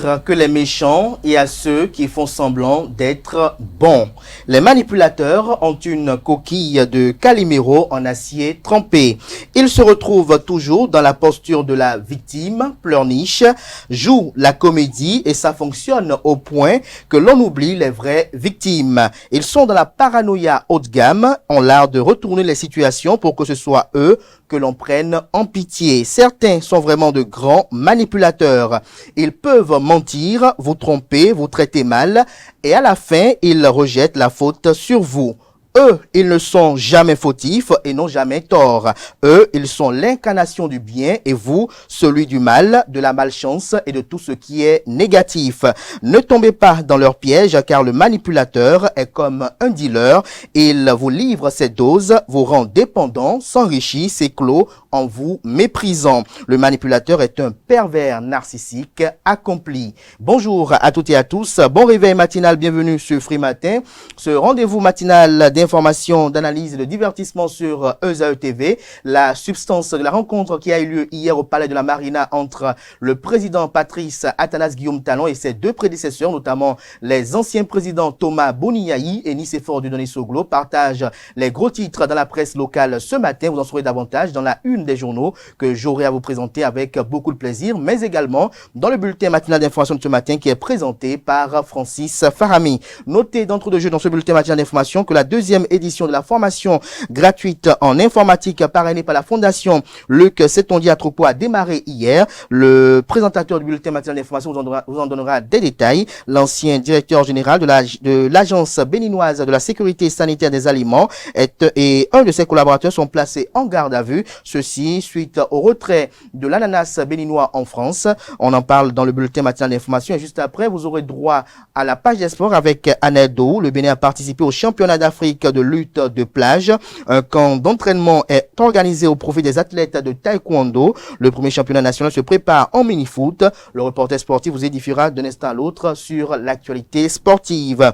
pires que les méchants et à ceux qui font semblant d'être bons. Les manipulateurs ont une coquille de Calimero en acier trempé. Ils se retrouvent toujours dans la posture de la victime, pleurniche, jouent la comédie et ça fonctionne au point que l'on oublie les vraies victimes. Ils sont dans la paranoïa haut de gamme, ont l'art de retourner les situations pour que ce soit eux que l'on prenne en pitié. Certains sont vraiment de grands manipulateurs. Ils peuvent mentir, vous tromper, vous traiter mal et à la fin, ils rejettent la faute sur vous. Eux, ils ne sont jamais fautifs et n'ont jamais tort. Eux, ils sont l'incarnation du bien et vous, celui du mal, de la malchance et de tout ce qui est négatif. Ne tombez pas dans leur piège car le manipulateur est comme un dealer. Il vous livre ses doses, vous rend dépendant, s'enrichit, s'éclot en vous méprisant. Le manipulateur est un pervers narcissique accompli. Bonjour à toutes et à tous. Bon réveil matinal, bienvenue sur Free Matin. Ce rendez-vous matinal d'information, d'analyse et de divertissement sur ESAE TV. La substance de la rencontre qui a eu lieu hier au Palais de la Marina entre le président Patrice Athanase Guillaume Talon et ses deux prédécesseurs, notamment les anciens présidents Thomas Boniaï et Nicéphore Dieudonné Soglo, partagent les gros titres dans la presse locale ce matin. Vous en saurez davantage dans la une des journaux que j'aurai à vous présenter avec beaucoup de plaisir, mais également dans le bulletin matinal d'information de ce matin qui est présenté par Francis Farami. Notez d'entre deux jeux dans ce bulletin matinal d'information que la deuxième édition de la formation gratuite en informatique parrainée par la Fondation Luc Setondier Atropos a démarré hier. Le présentateur du bulletin matinal d'information vous en donnera des détails. L'ancien directeur général de l'Agence béninoise de la sécurité sanitaire des aliments et un de ses collaborateurs sont placés en garde à vue. Ceci suite au retrait de l'ananas béninois en France. On en parle dans le bulletin matinal d'information et juste après, vous aurez droit à la page des sports avec Annette Dou. Le Bénin a participé au championnat d'Afrique de lutte de plage. Un camp d'entraînement est organisé au profit des athlètes de taekwondo. Le premier championnat national se prépare en mini-foot. Le reporter sportif vous édifiera d'un instant à l'autre sur l'actualité sportive.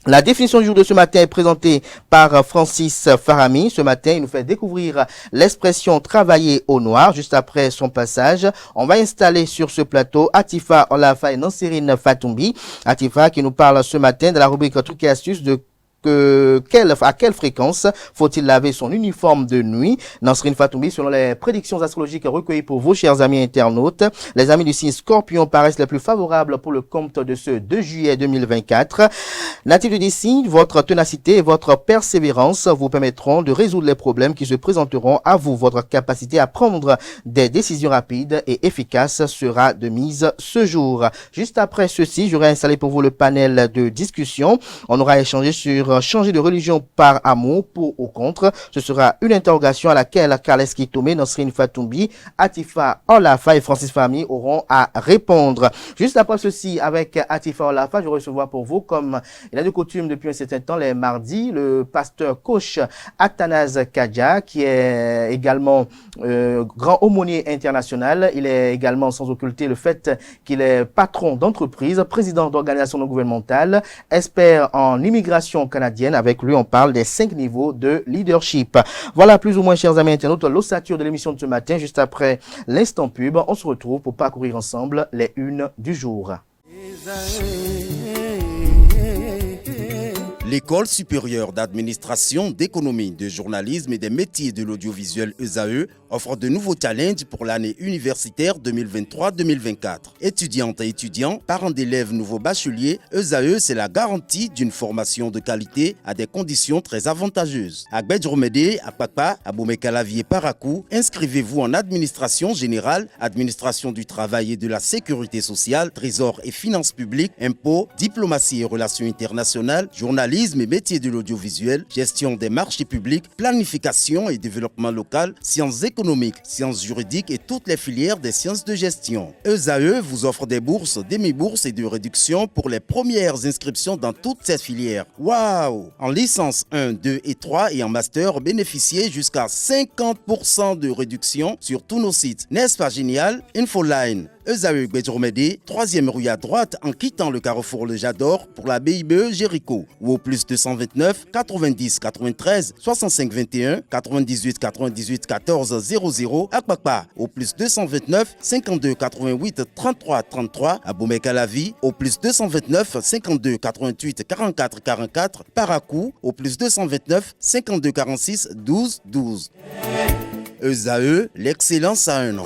La définition du jour de ce matin est présentée par Francis Farami. Ce matin, il nous fait découvrir l'expression travailler au noir. Juste après son passage, on va installer sur ce plateau Atifa Olafa et Nansérine Fatoumbi. Atifa qui nous parle ce matin de la rubrique trucs et astuces de à quelle fréquence faut-il laver son uniforme de nuit? Nansérine Fatoumbi, selon les prédictions astrologiques recueillies pour vous, chers amis internautes, les amis du signe Scorpion paraissent les plus favorables pour le compte de ce 2 juillet 2024. Natif du signe, votre ténacité et votre persévérance vous permettront de résoudre les problèmes qui se présenteront à vous. Votre capacité à prendre des décisions rapides et efficaces sera de mise ce jour. Juste après ceci, j'aurai installé pour vous le panel de discussion. On aura échangé sur changer de religion par amour, pour ou contre. Ce sera une interrogation à laquelle Carles Kitomé, Nansérine Fatoumbi, Atifa Olafa et Francis Farami auront à répondre. Juste après ceci, avec Atifa Olafa, je vais recevoir pour vous, comme il a de coutume depuis un certain temps, les mardis, le pasteur coach Athanase Kadja, qui est également grand aumônier international. Il est également, sans occulter le fait qu'il est patron d'entreprise, président d'organisation non gouvernementale, expert en immigration canadienne. Avec lui, on parle des 5 niveaux de leadership. Voilà plus ou moins, chers amis internautes, l'ossature de l'émission de ce matin. Juste après l'instant pub, on se retrouve pour parcourir ensemble les unes du jour. L'École supérieure d'administration, d'économie, de journalisme et des métiers de l'audiovisuel ESAE offre de nouveaux challenges pour l'année universitaire 2023-2024. Étudiantes et étudiants, parents d'élèves nouveaux bacheliers, ESAE, c'est la garantie d'une formation de qualité à des conditions très avantageuses. À Gbedjromede, à Papa, à Boumekalavier, Parakou, inscrivez-vous en administration générale, administration du travail et de la sécurité sociale, trésor et finances publiques, impôts, diplomatie et relations internationales, journalisme et métiers de l'audiovisuel, gestion des marchés publics, planification et développement local, sciences économiques, sciences juridiques et toutes les filières des sciences de gestion. ESAE vous offre des bourses, demi-bourses et de réductions pour les premières inscriptions dans toutes ces filières. Waouh! En licence 1, 2 et 3 et en master, bénéficiez jusqu'à 50% de réduction sur tous nos sites. N'est-ce pas génial? Infoline, Ezaeu Gbedjormede, 3e rue à droite en quittant le carrefour Le Jador pour la BIBE Jéricho. Ou au plus 229 90 93 65 21 98 98 14 00 à Kpakpa. Au plus 229 52 88 33 33 à Boumekalavi. Au plus 229 52 88 44 44 Parakou. Au plus 229 52 46 12 12. Ezaeu, l'excellence à un nom.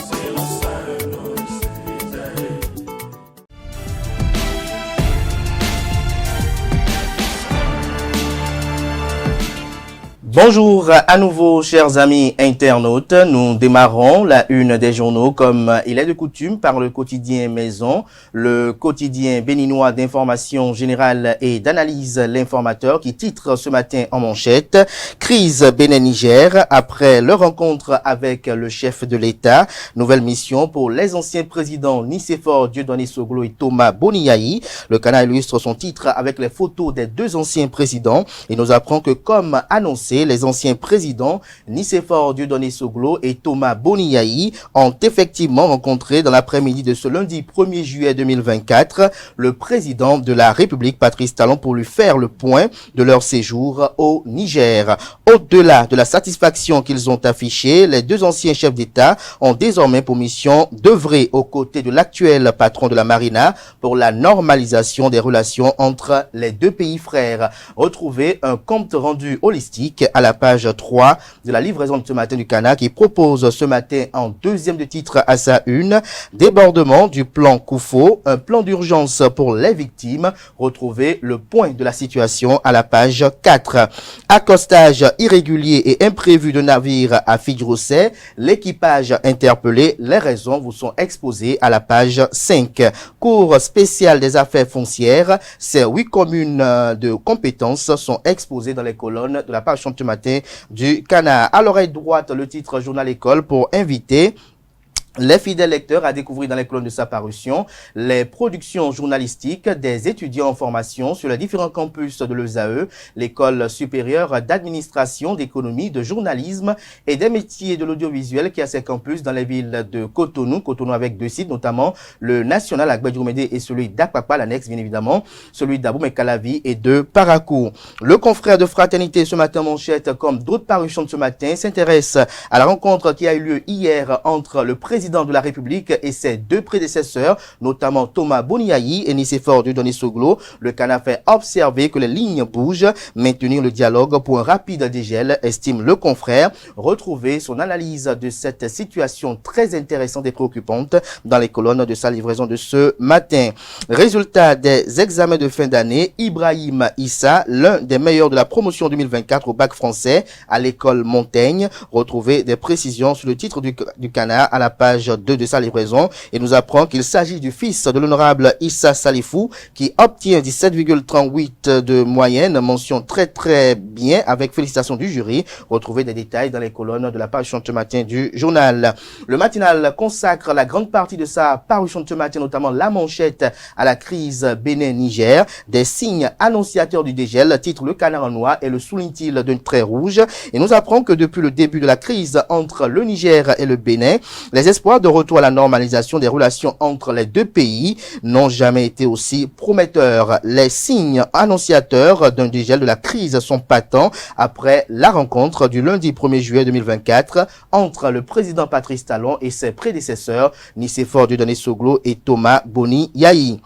Bonjour à nouveau, chers amis internautes. Nous démarrons la une des journaux comme il est de coutume par le quotidien Maison, le quotidien béninois d'information générale et d'analyse L'Informateur qui titre ce matin en manchette « Crise Bénin-Niger après leur rencontre avec le chef de l'État. Nouvelle mission pour les anciens présidents Nicéphore Dieudonné Soglo et Thomas Boniaï ». Le Canard illustre son titre avec les photos des deux anciens présidents et nous apprend que comme annoncé, les anciens présidents Nicéphore Dieudonné Soglo et Thomas Boniaï ont effectivement rencontré dans l'après-midi de ce lundi 1er juillet 2024 le président de la République Patrice Talon pour lui faire le point de leur séjour au Niger. Au-delà de la satisfaction qu'ils ont affichée, les deux anciens chefs d'État ont désormais pour mission d'œuvrer aux côtés de l'actuel patron de la Marina pour la normalisation des relations entre les deux pays frères. Retrouvez un compte rendu holistique à la page 3 de la livraison de ce matin du Canard qui propose ce matin en deuxième de titre à sa une débordement du plan Koufo, un plan d'urgence pour les victimes. Retrouvez le point de la situation à la page 4. Accostage irrégulier et imprévu de navires à Fidjrosset, l'équipage interpellé, les raisons vous sont exposées à la page 5. Cour spécial des affaires foncières, ces 8 communes de compétences sont exposées dans les colonnes de la page ce matin du Canard. À l'oreille droite, le titre Journal École pour inviter les fidèles lecteurs à découvrir dans les colonnes de sa parution les productions journalistiques des étudiants en formation sur les différents campus de l'ESAE, l'école supérieure d'administration, d'économie, de journalisme et des métiers de l'audiovisuel qui a ses campus dans les villes de Cotonou avec 2 sites, notamment le national à Gbedjormede et celui d'Akpakpa, l'annexe bien évidemment, celui d'Aboumekalavi et de Parakou. Le confrère de Fraternité ce matin manchette, comme d'autres parutions de ce matin, s'intéresse à la rencontre qui a eu lieu hier entre le président de la République et ses 2 prédécesseurs, notamment Thomas Boniaï et Nicéphore Dieudonné Soglo. Le Canard fait observer que les lignes bougent, maintenir le dialogue pour un rapide dégel, estime le confrère. Retrouver son analyse de cette situation très intéressante et préoccupante dans les colonnes de sa livraison de ce matin. Résultat des examens de fin d'année, Ibrahim Issa, l'un des meilleurs de la promotion 2024 au bac français à l'école Montaigne. Retrouver des précisions sur le titre du Canard à la page 2 de sa livraison et nous apprend qu'il s'agit du fils de l'honorable Issa Salifou qui obtient 17,38 de moyenne, mention très bien avec félicitations du jury. Retrouvez des détails dans les colonnes de la parution de ce matin du journal. Le matinal consacre la grande partie de sa parution de ce matin, notamment la manchette à la crise Bénin-Niger, des signes annonciateurs du dégel, titre le Canard en noir et le souligne-t-il d'un trait rouge et nous apprend que depuis le début de la crise entre le Niger et le Bénin, les espoirs de retour à la normalisation des relations entre les deux pays n'ont jamais été aussi prometteurs. Les signes annonciateurs d'un dégel de la crise sont patents après la rencontre du lundi 1er juillet 2024 entre le président Patrice Talon et ses prédécesseurs Nicéphore Dieudonné Soglo et Thomas Boniaï.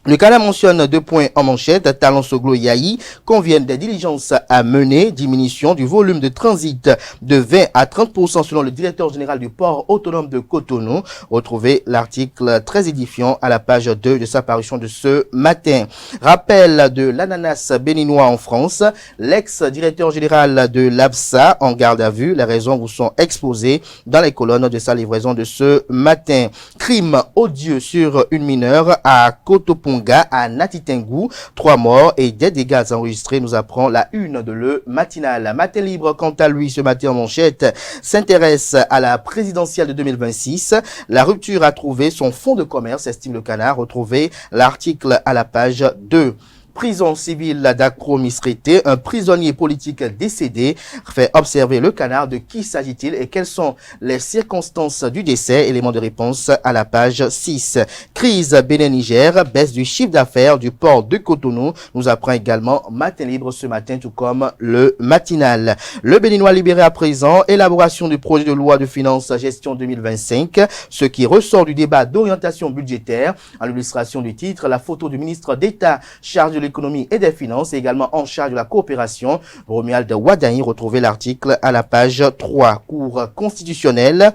Le Canard mentionne 2 points en manchette. Talon Soglo et Yahi conviennent des diligences à mener, diminution du volume de transit de 20 à 30% selon le directeur général du port autonome de Cotonou. Retrouvez l'article très édifiant à la page 2 de sa parution de ce matin. Rappel de l'ananas béninois en France. L'ex-directeur général de l'ABSA en garde à vue. Les raisons vous sont exposées dans les colonnes de sa livraison de ce matin. Crime odieux sur une mineure à Kotoponga à Natitengu, 3 morts et des dégâts enregistrés, nous apprend la une de Le Matinal. Matin Libre, quant à lui, ce matin en manchette, s'intéresse à la présidentielle de 2026. La rupture a trouvé son fonds de commerce, estime le Canard. Retrouvez l'article à la page 2. Prison civile d'Accro-Misrété, un prisonnier politique décédé, fait observer le canard. De qui s'agit-il et quelles sont les circonstances du décès? Élément de réponse à la page 6. Crise Bénin-Niger, baisse du chiffre d'affaires du port de Cotonou, nous apprend également Matin Libre ce matin, tout comme le matinal. Le Béninois libéré à présent, élaboration du projet de loi de finances gestion 2025, ce qui ressort du débat d'orientation budgétaire. En l'illustration du titre, la photo du ministre d'État chargé de l'économie et des finances et également en charge de la coopération, Romuald Wadaï. Retrouvez l'article à la page 3. Cour constitutionnelle.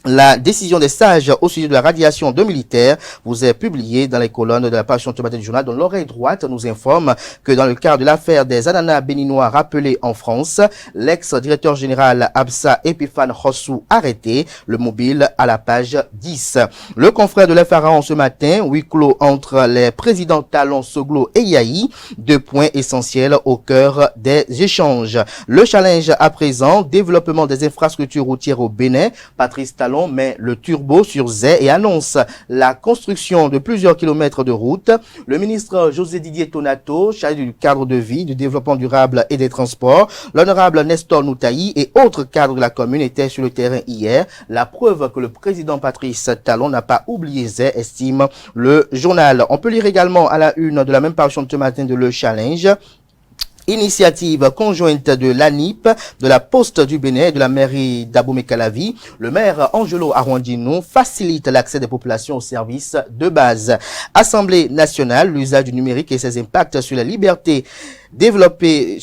La décision des sages au sujet de la radiation de militaires vous est publiée dans les colonnes de la page ce matin du journal, dont l'oreille droite nous informe que dans le cadre de l'affaire des ananas béninois rappelés en France, l'ex-directeur général Absa Epiphane Rossou arrêté, le mobile à la page 10. Le confrère de l'Pharaon ce matin, huis clos entre les présidents Talon, Soglo et Yahi, 2 points essentiels au cœur des échanges. Le challenge à présent, développement des infrastructures routières au Bénin, Patrice Talon met le turbo sur Zé et annonce la construction de plusieurs kilomètres de route. Le ministre José Didier Tonato, chargé du cadre de vie, du développement durable et des transports, l'honorable Nestor Noutaï et autres cadres de la commune étaient sur le terrain hier. La preuve que le président Patrice Talon n'a pas oublié Zé, estime le journal. On peut lire également à la une de la même parution de ce matin de Le Challenge. Initiative conjointe de l'ANIP, de la Poste du Bénin et de la mairie d'Abomey-Calavi. Le maire Angelo Arondino facilite l'accès des populations aux services de base. Assemblée nationale, l'usage du numérique et ses impacts sur la liberté développée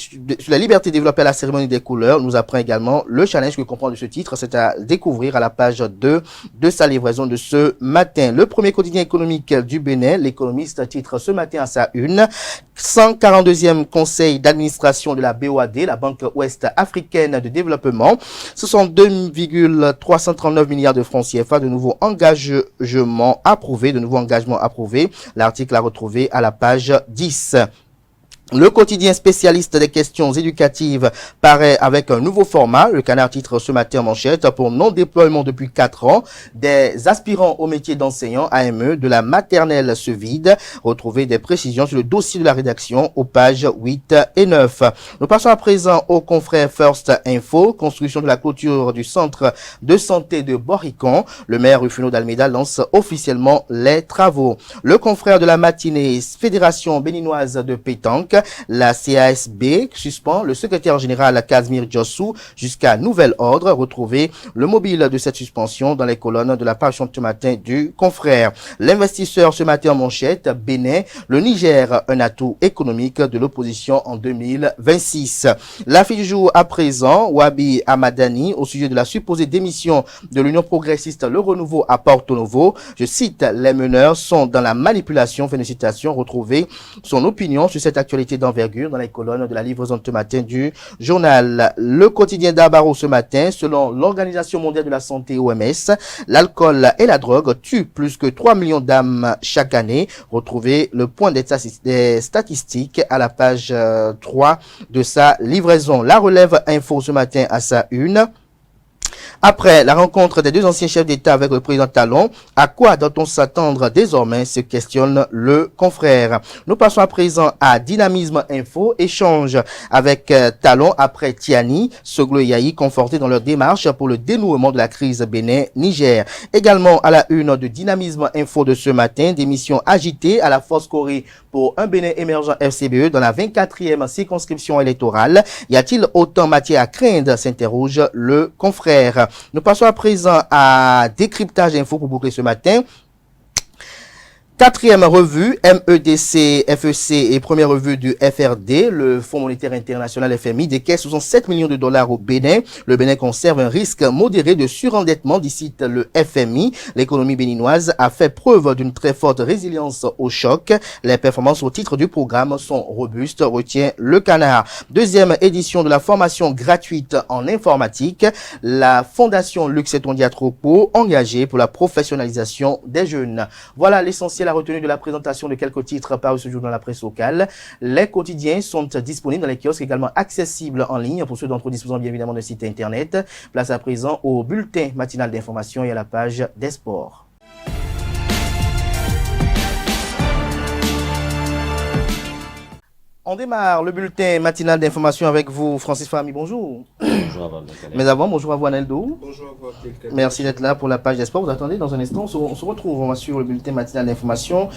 à la cérémonie des couleurs, nous apprend également le challenge que comprend de ce titre. C'est à découvrir à la page 2 de sa livraison de ce matin. Le premier quotidien économique du Bénin, l'Économiste, titre ce matin à sa une, 142e conseil d'administration de la BOAD, la Banque Ouest Africaine de Développement. Ce sont 2,339 milliards de francs CFA, de nouveaux engagements approuvés, L'article à retrouver à la page 10. Le quotidien spécialiste des questions éducatives paraît avec un nouveau format. Le Canard titre ce matin en manchette: pour non-déploiement depuis 4 ans, des aspirants au métier d'enseignant AME de la maternelle se vident. Retrouvez des précisions sur le dossier de la rédaction aux pages 8 et 9. Nous passons à présent au confrère First Info. Construction de la clôture du centre de santé de Boricon. Le maire Rufino d'Almeida lance officiellement les travaux. Le confrère de la matinée, Fédération béninoise de pétanque. La CASB suspend le secrétaire général Casimir Djossou jusqu'à nouvel ordre. Retrouvez le mobile de cette suspension dans les colonnes de la page ce matin du confrère. L'investisseur ce matin en manchette, Bénin, le Niger, un atout économique de l'opposition en 2026. L'affiche du jour à présent, Wabi Amadani, au sujet de la supposée démission de l'Union progressiste Le Renouveau à Porto Novo. Je cite: les meneurs sont dans la manipulation. Fin de citation. Retrouvez son opinion sur cette actualité d'envergure dans les colonnes de la livraison de ce matin du journal. Le quotidien d'Abaro ce matin, selon l'Organisation mondiale de la santé OMS, l'alcool et la drogue tuent plus que 3 millions d'âmes chaque année. Retrouvez le point des statistiques à la page 3 de sa livraison. La Relève Info ce matin à sa une. Après la rencontre des 2 anciens chefs d'État avec le président Talon, à quoi doit-on s'attendre désormais, se questionne le confrère. Nous passons à présent à Dynamisme Info, échange avec Talon après Tiani, Soglo et Yahi confortés dans leur démarche pour le dénouement de la crise Bénin-Niger. Également à la une de Dynamisme Info de ce matin, démission agitée à la Force Corée pour un Bénin émergent FCBE dans la 24e circonscription électorale. Y a-t-il autant matière à craindre, s'interroge le confrère. Nous passons à présent à Décryptage Info pour boucler ce matin. 4e revue, MEDC, FEC et première revue du FRD, le Fonds monétaire international FMI, décaisse 67 millions de dollars au Bénin. Le Bénin conserve un risque modéré de surendettement, dit le FMI. L'économie béninoise a fait preuve d'une très forte résilience au choc. Les performances au titre du programme sont robustes, retient le Canard. 2e édition de la formation gratuite en informatique. La Fondation Luxeton Diatropo, engagée pour la professionnalisation des jeunes. Voilà l'essentiel. La retenue de la présentation de quelques titres parus ce jour dans la presse locale. Les quotidiens sont disponibles dans les kiosques, également accessibles en ligne pour ceux d'entre vous disposant bien évidemment de site internet. Place à présent au bulletin matinal d'information et à la page des sports. On démarre le bulletin matinal d'information avec vous, Francis Fahmy, bonjour. Bonjour à vous. Mais avant, bonjour à vous, Aneldo. Bonjour à vous. Merci d'être là pour la page des sports. Vous attendez dans un instant, on se retrouve sur le bulletin matinal d'information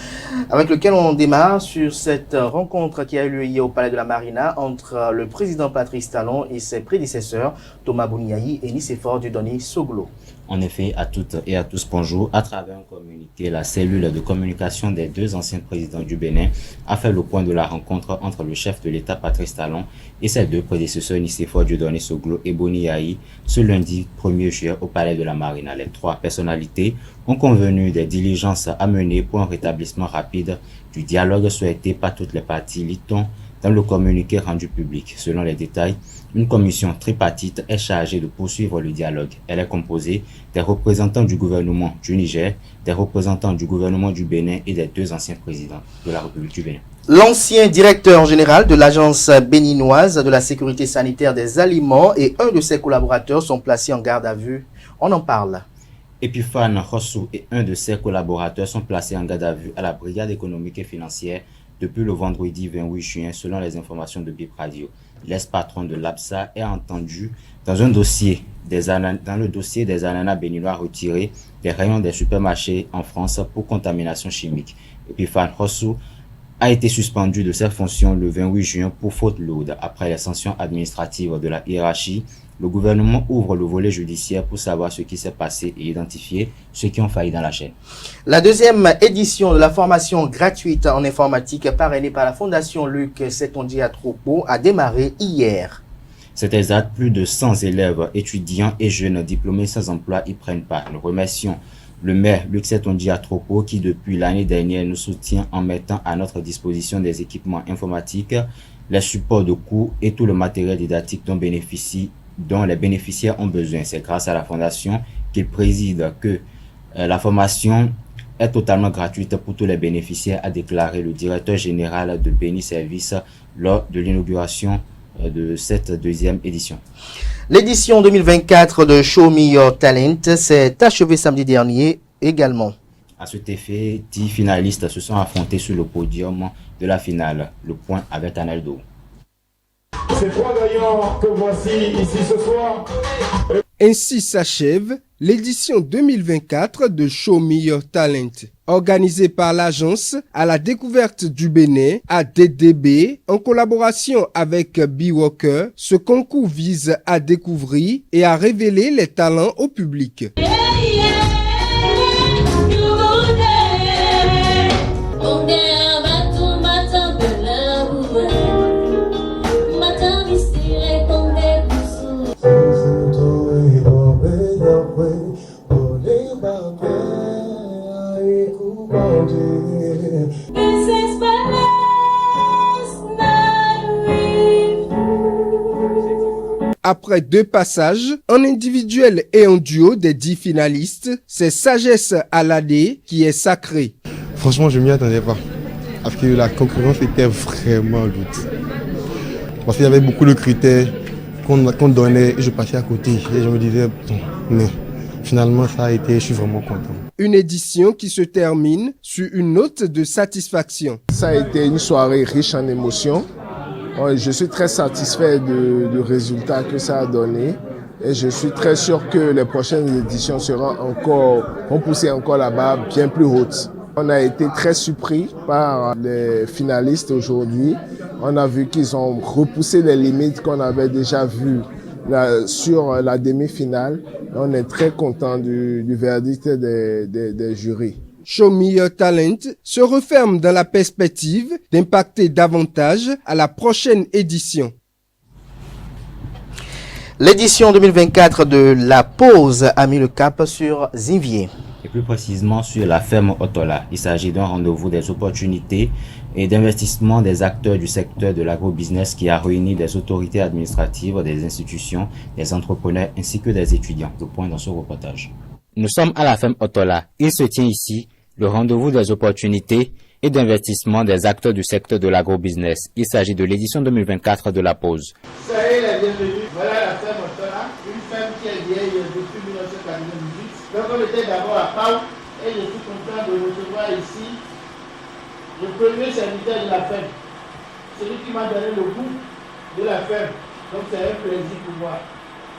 avec lequel on démarre sur cette rencontre qui a eu lieu hier au Palais de la Marina entre le président Patrice Talon et ses prédécesseurs, Thomas Boniaï et Nicéphore Dieudonné Soglo. En effet, à toutes et à tous, bonjour. À travers un communiqué, la cellule de communication des deux anciens présidents du Bénin a fait le point de la rencontre entre le chef de l'État Patrice Talon et ses deux prédécesseurs Nicéphore Dieudonné Soglo et Boniaï ce lundi 1er juillet au Palais de la Marina. Les trois personnalités ont convenu des diligences à mener pour un rétablissement rapide du dialogue souhaité par toutes les parties, lit-on dans le communiqué rendu public. Selon les détails, une commission tripartite est chargée de poursuivre le dialogue. Elle est composée des représentants du gouvernement du Niger, des représentants du gouvernement du Bénin et des deux anciens présidents de la République du Bénin. L'ancien directeur général de l'agence béninoise de la sécurité sanitaire des aliments et un de ses collaborateurs sont placés en garde à vue. On en parle. Epiphane Rossou et un de ses collaborateurs sont placés en garde à vue à la brigade économique et financière depuis le vendredi 28 juin, selon les informations de BIP Radio. L'ex-patron de l'APSA est entendu dans le dossier des ananas béninois retirés des rayons des supermarchés en France pour contamination chimique. Epiphane Rossou a été suspendu de ses fonctions le 28 juin pour faute lourde. Après les sanctions administratives de la hiérarchie, le gouvernement ouvre le volet judiciaire pour savoir ce qui s'est passé et identifier ceux qui ont failli dans la chaîne. La deuxième édition de la formation gratuite en informatique parrainée par la Fondation Luc Setonji Atropo a démarré hier. C'est exact, plus de 100 élèves, étudiants et jeunes diplômés sans emploi y prennent part. Nous remercions le maire Luc Setonji Atropo qui depuis l'année dernière nous soutient en mettant à notre disposition des équipements informatiques, les supports de cours et tout le matériel didactique dont les bénéficiaires ont besoin. C'est grâce à la fondation qu'il préside que la formation est totalement gratuite pour tous les bénéficiaires, a déclaré le directeur général de Béni Service lors de l'inauguration de cette deuxième édition. L'édition 2024 de Show Me Your Talent s'est achevée samedi dernier également. À cet effet, 10 finalistes se sont affrontés sur le podium de la finale. Le point avec Aneldo. Ces trois gagnants que voici ici ce soir. Ainsi s'achève l'édition 2024 de Show Me Your Talent, organisée par l'agence à la découverte du Bénin, ADDB, en collaboration avec B-Walker. Ce concours vise à découvrir et à révéler les talents au public. Après deux passages, en individuel et en duo des 10 finalistes, c'est Sagesse à l'année qui est sacrée. Franchement, je ne m'y attendais pas. Parce que la concurrence était vraiment lutte. Parce qu'il y avait beaucoup de critères qu'on donnait et je passais à côté. Et je me disais, bon, mais finalement, ça a été, je suis vraiment content. Une édition qui se termine sur une note de satisfaction. Ça a été une soirée riche en émotions. Je suis très satisfait du résultat que ça a donné et je suis très sûr que les prochaines éditions vont pousser encore la barre bien plus haute. On a été très surpris par les finalistes aujourd'hui. On a vu qu'ils ont repoussé les limites qu'on avait déjà vues sur la demi-finale. On est très content du verdict des jurys. Show Me Your Talent se referme dans la perspective d'impacter davantage à la prochaine édition. L'édition 2024 de La Pause a mis le cap sur Zinvier. Et plus précisément sur la ferme Otola. Il s'agit d'un rendez-vous des opportunités et d'investissement des acteurs du secteur de l'agrobusiness qui a réuni des autorités administratives, des institutions, des entrepreneurs ainsi que des étudiants. Le point dans ce reportage. Nous sommes à la ferme Otola. Il se tient ici le rendez-vous des opportunités et d'investissement des acteurs du secteur de l'agrobusiness. Il s'agit de l'édition 2024 de La Pause. Soyez les bienvenus. Voilà la ferme Otola, une ferme qui est vieille depuis 1998. Donc on était d'abord à Pau et je suis content de recevoir ici le premier serviteur de la ferme. celui qui m'a donné le goût de la ferme. Donc c'est un plaisir pour moi.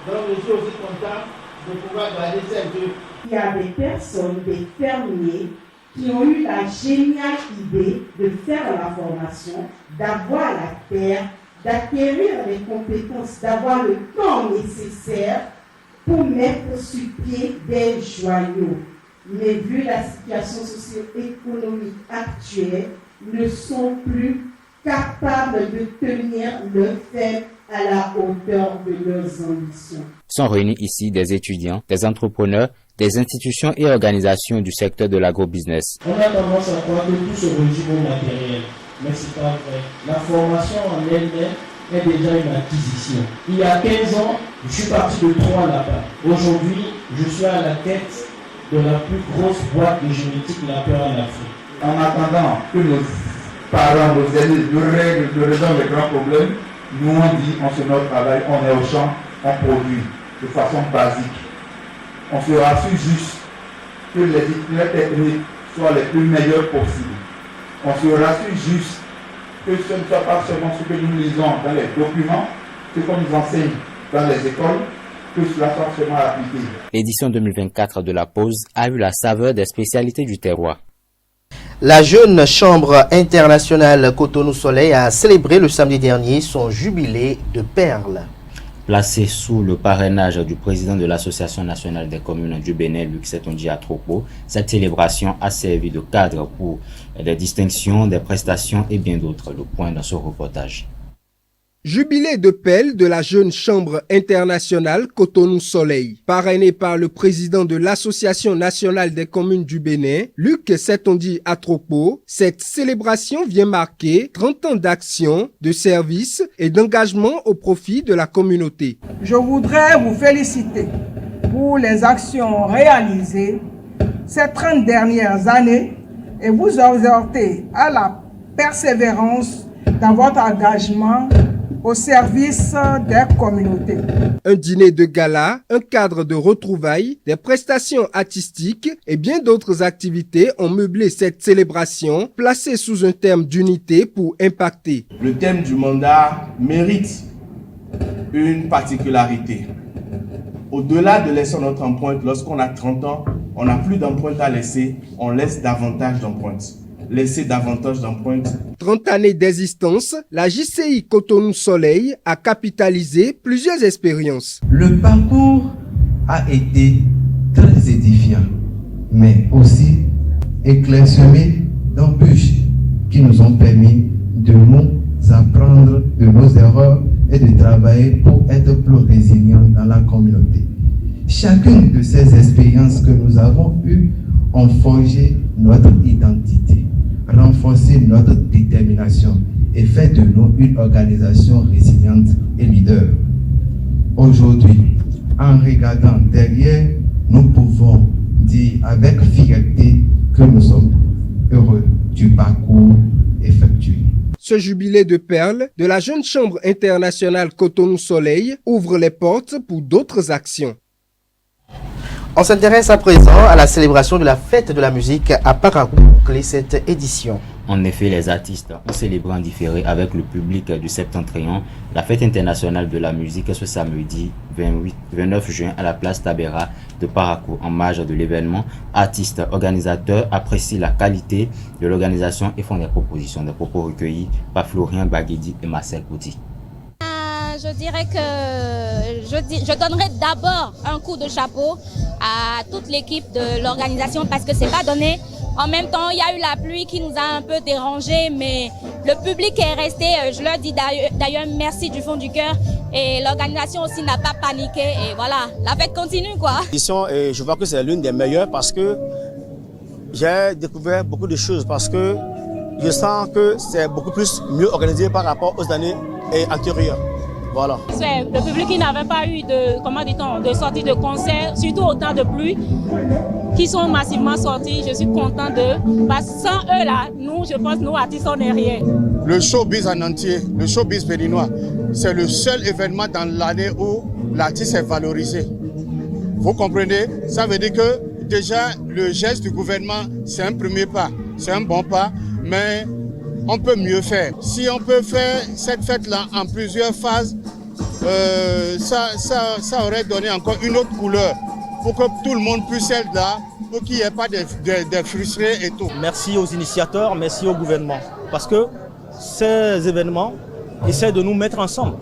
Donc je suis aussi content de pouvoir garder cette œuvre. Il y a des personnes, des fermiers, qui ont eu la géniale idée de faire la formation, d'avoir la terre, d'acquérir les compétences, d'avoir le temps nécessaire pour mettre sur pied des joyaux. Mais vu la situation socio-économique actuelle, ne sont plus capables de tenir le fait à la hauteur de leurs ambitions. Sont réunis ici des étudiants, des entrepreneurs, des institutions et organisations du secteur de l'agrobusiness. On a tendance à croire que tout se résume au matériel, mais ce n'est pas vrai. La formation en elle-même est déjà une acquisition. Il y a 15 ans, je suis parti de 3 lapins. Aujourd'hui, je suis à la tête de la plus grosse boîte de génétique lapin en Afrique. En attendant que nos parents, nos aînés de résoudre les grands problèmes, nous on dit, on se met au travail, on est au champ, on produit de façon basique. On se rassure juste que les itinéraires techniques soient les plus meilleurs possibles. On se rassure juste que ce ne soit pas seulement ce que nous lisons dans les documents, ce qu'on nous enseigne dans les écoles, que cela soit seulement appliqué. L'édition 2024 de la pause a eu la saveur des spécialités du terroir. La jeune chambre internationale Cotonou Soleil a célébré le samedi dernier son jubilé de perles. Placé sous le parrainage du président de l'Association nationale des communes du Bénin, Luc Setonji Atropo, cette célébration a servi de cadre pour des distinctions, des prestations et bien d'autres. Le point dans ce reportage. Jubilé de pelle de la jeune chambre internationale Cotonou Soleil. Parrainé par le président de l'Association nationale des communes du Bénin, Luc Setonji Atropo, cette célébration vient marquer 30 ans d'action, de service et d'engagement au profit de la communauté. Je voudrais vous féliciter pour les actions réalisées ces 30 dernières années et vous exhorter à la persévérance dans votre engagement au service des communautés. Un dîner de gala, un cadre de retrouvailles, des prestations artistiques et bien d'autres activités ont meublé cette célébration, placée sous un thème d'unité pour impacter. Le thème du mandat mérite une particularité. Au-delà de laisser notre empreinte, lorsqu'on a 30 ans, on n'a plus d'empreinte à laisser, on laisse davantage d'empreintes. Laisser davantage d'empreintes. 30 années d'existence, la JCI Cotonou Soleil a capitalisé plusieurs expériences. Le parcours a été très édifiant, mais aussi éclairsemé d'embûches qui nous ont permis de nous apprendre de nos erreurs et de travailler pour être plus résilients dans la communauté. Chacune de ces expériences que nous avons eues ont forgé notre identité, renforcé notre détermination et fait de nous une organisation résiliente et leader. Aujourd'hui, en regardant derrière, nous pouvons dire avec fierté que nous sommes heureux du parcours effectué. Ce jubilé de perles de la jeune chambre internationale Cotonou Soleil ouvre les portes pour d'autres actions. On s'intéresse à présent à la célébration de la fête de la musique à Parakou, clé cette édition. En effet, les artistes ont célébré en différé avec le public du Septentrion la fête internationale de la musique ce samedi 29 juin à la place Tabera de Parakou. En marge de l'événement, artistes organisateurs apprécient la qualité de l'organisation et font des propositions, des propos recueillis par Florian Baguidi et Marcel Couty. Je dirais que je donnerais d'abord un coup de chapeau à toute l'équipe de l'organisation parce que c'est pas donné. En même temps, il y a eu la pluie qui nous a un peu dérangés, mais le public est resté. Je leur dis d'ailleurs merci du fond du cœur et l'organisation aussi n'a pas paniqué et voilà, la fête continue quoi. Je vois que c'est l'une des meilleures parce que j'ai découvert beaucoup de choses parce que je sens que c'est beaucoup plus mieux organisé par rapport aux années antérieures. Voilà. C'est le public qui n'avait pas eu de sortie de concert, surtout au temps de pluie, qui sont massivement sortis. Je suis content d'eux. Parce que sans eux là, je pense nous artistes on n'est rien. Le showbiz en entier, le showbiz béninois, c'est le seul événement dans l'année où l'artiste est valorisé. Vous comprenez? Ça veut dire que déjà le geste du gouvernement, c'est un premier pas, c'est un bon pas, mais on peut mieux faire. Si on peut faire cette fête-là en plusieurs phases, ça aurait donné encore une autre couleur pour que tout le monde puisse être là, pour qu'il n'y ait pas de frustrés et tout. Merci aux initiateurs, merci au gouvernement. Parce que ces événements essaient de nous mettre ensemble.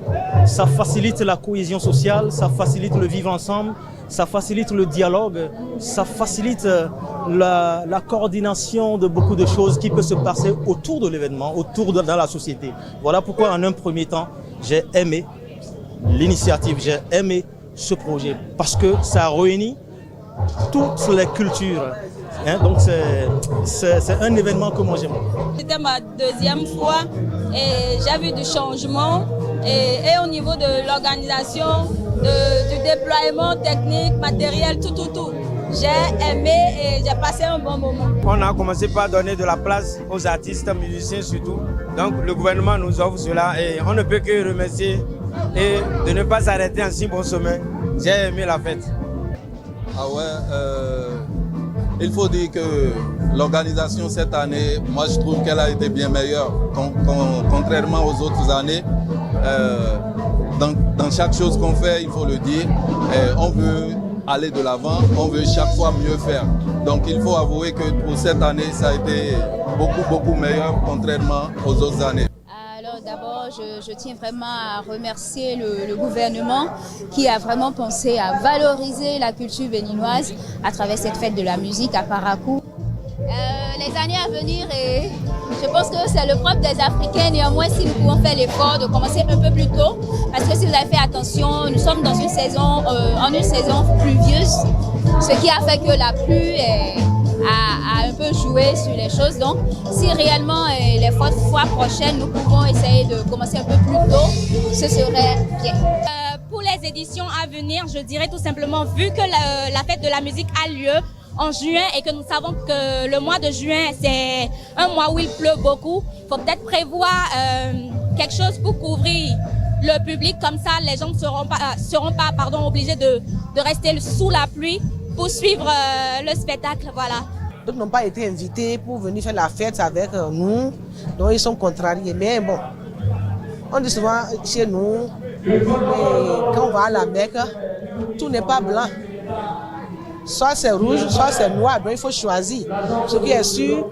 Ça facilite la cohésion sociale, ça facilite le vivre ensemble, ça facilite le dialogue, ça facilite la coordination de beaucoup de choses qui peuvent se passer autour de l'événement, dans la société. Voilà pourquoi en un premier temps, j'ai aimé l'initiative, j'ai aimé ce projet, parce que ça réunit toutes les cultures. Donc c'est un événement que moi j'aime. C'était ma deuxième fois et j'ai vu du changement et au niveau de l'organisation, du déploiement technique, matériel, tout. J'ai aimé et j'ai passé un bon moment. On a commencé par donner de la place aux artistes, musiciens surtout. Donc le gouvernement nous offre cela et on ne peut que remercier et de ne pas s'arrêter en si bon sommet. J'ai aimé la fête. Ah ouais, il faut dire que l'organisation cette année, moi je trouve qu'elle a été bien meilleure. Contrairement aux autres années, dans chaque chose qu'on fait, il faut le dire, on veut aller de l'avant, on veut chaque fois mieux faire. Donc il faut avouer que pour cette année, ça a été beaucoup meilleur contrairement aux autres années. Alors d'abord, je tiens vraiment à remercier le gouvernement qui a vraiment pensé à valoriser la culture béninoise à travers cette fête de la musique à Parakou. Les années à venir, et je pense que c'est le propre des Africains, néanmoins si nous pouvons faire l'effort de commencer un peu plus tôt, parce que si vous avez fait attention, nous sommes dans une saison pluvieuse, ce qui a fait que la pluie a un peu joué sur les choses. Donc si réellement les fois prochaines nous pouvons essayer de commencer un peu plus tôt, ce serait bien. Pour les éditions à venir, je dirais tout simplement, vu que la fête de la musique a lieu en juin et que nous savons que le mois de juin c'est un mois où il pleut beaucoup, il faut peut-être prévoir quelque chose pour couvrir le public, comme ça les gens ne seront pas obligés de rester sous la pluie pour suivre le spectacle, voilà. D'autres n'ont pas été invités pour venir faire la fête avec nous, donc ils sont contrariés, mais bon, on dit souvent chez nous, quand on va à la Mecque, tout n'est pas blanc. Soit c'est rouge, soit c'est noir, donc il faut choisir. Ce qui est sûr,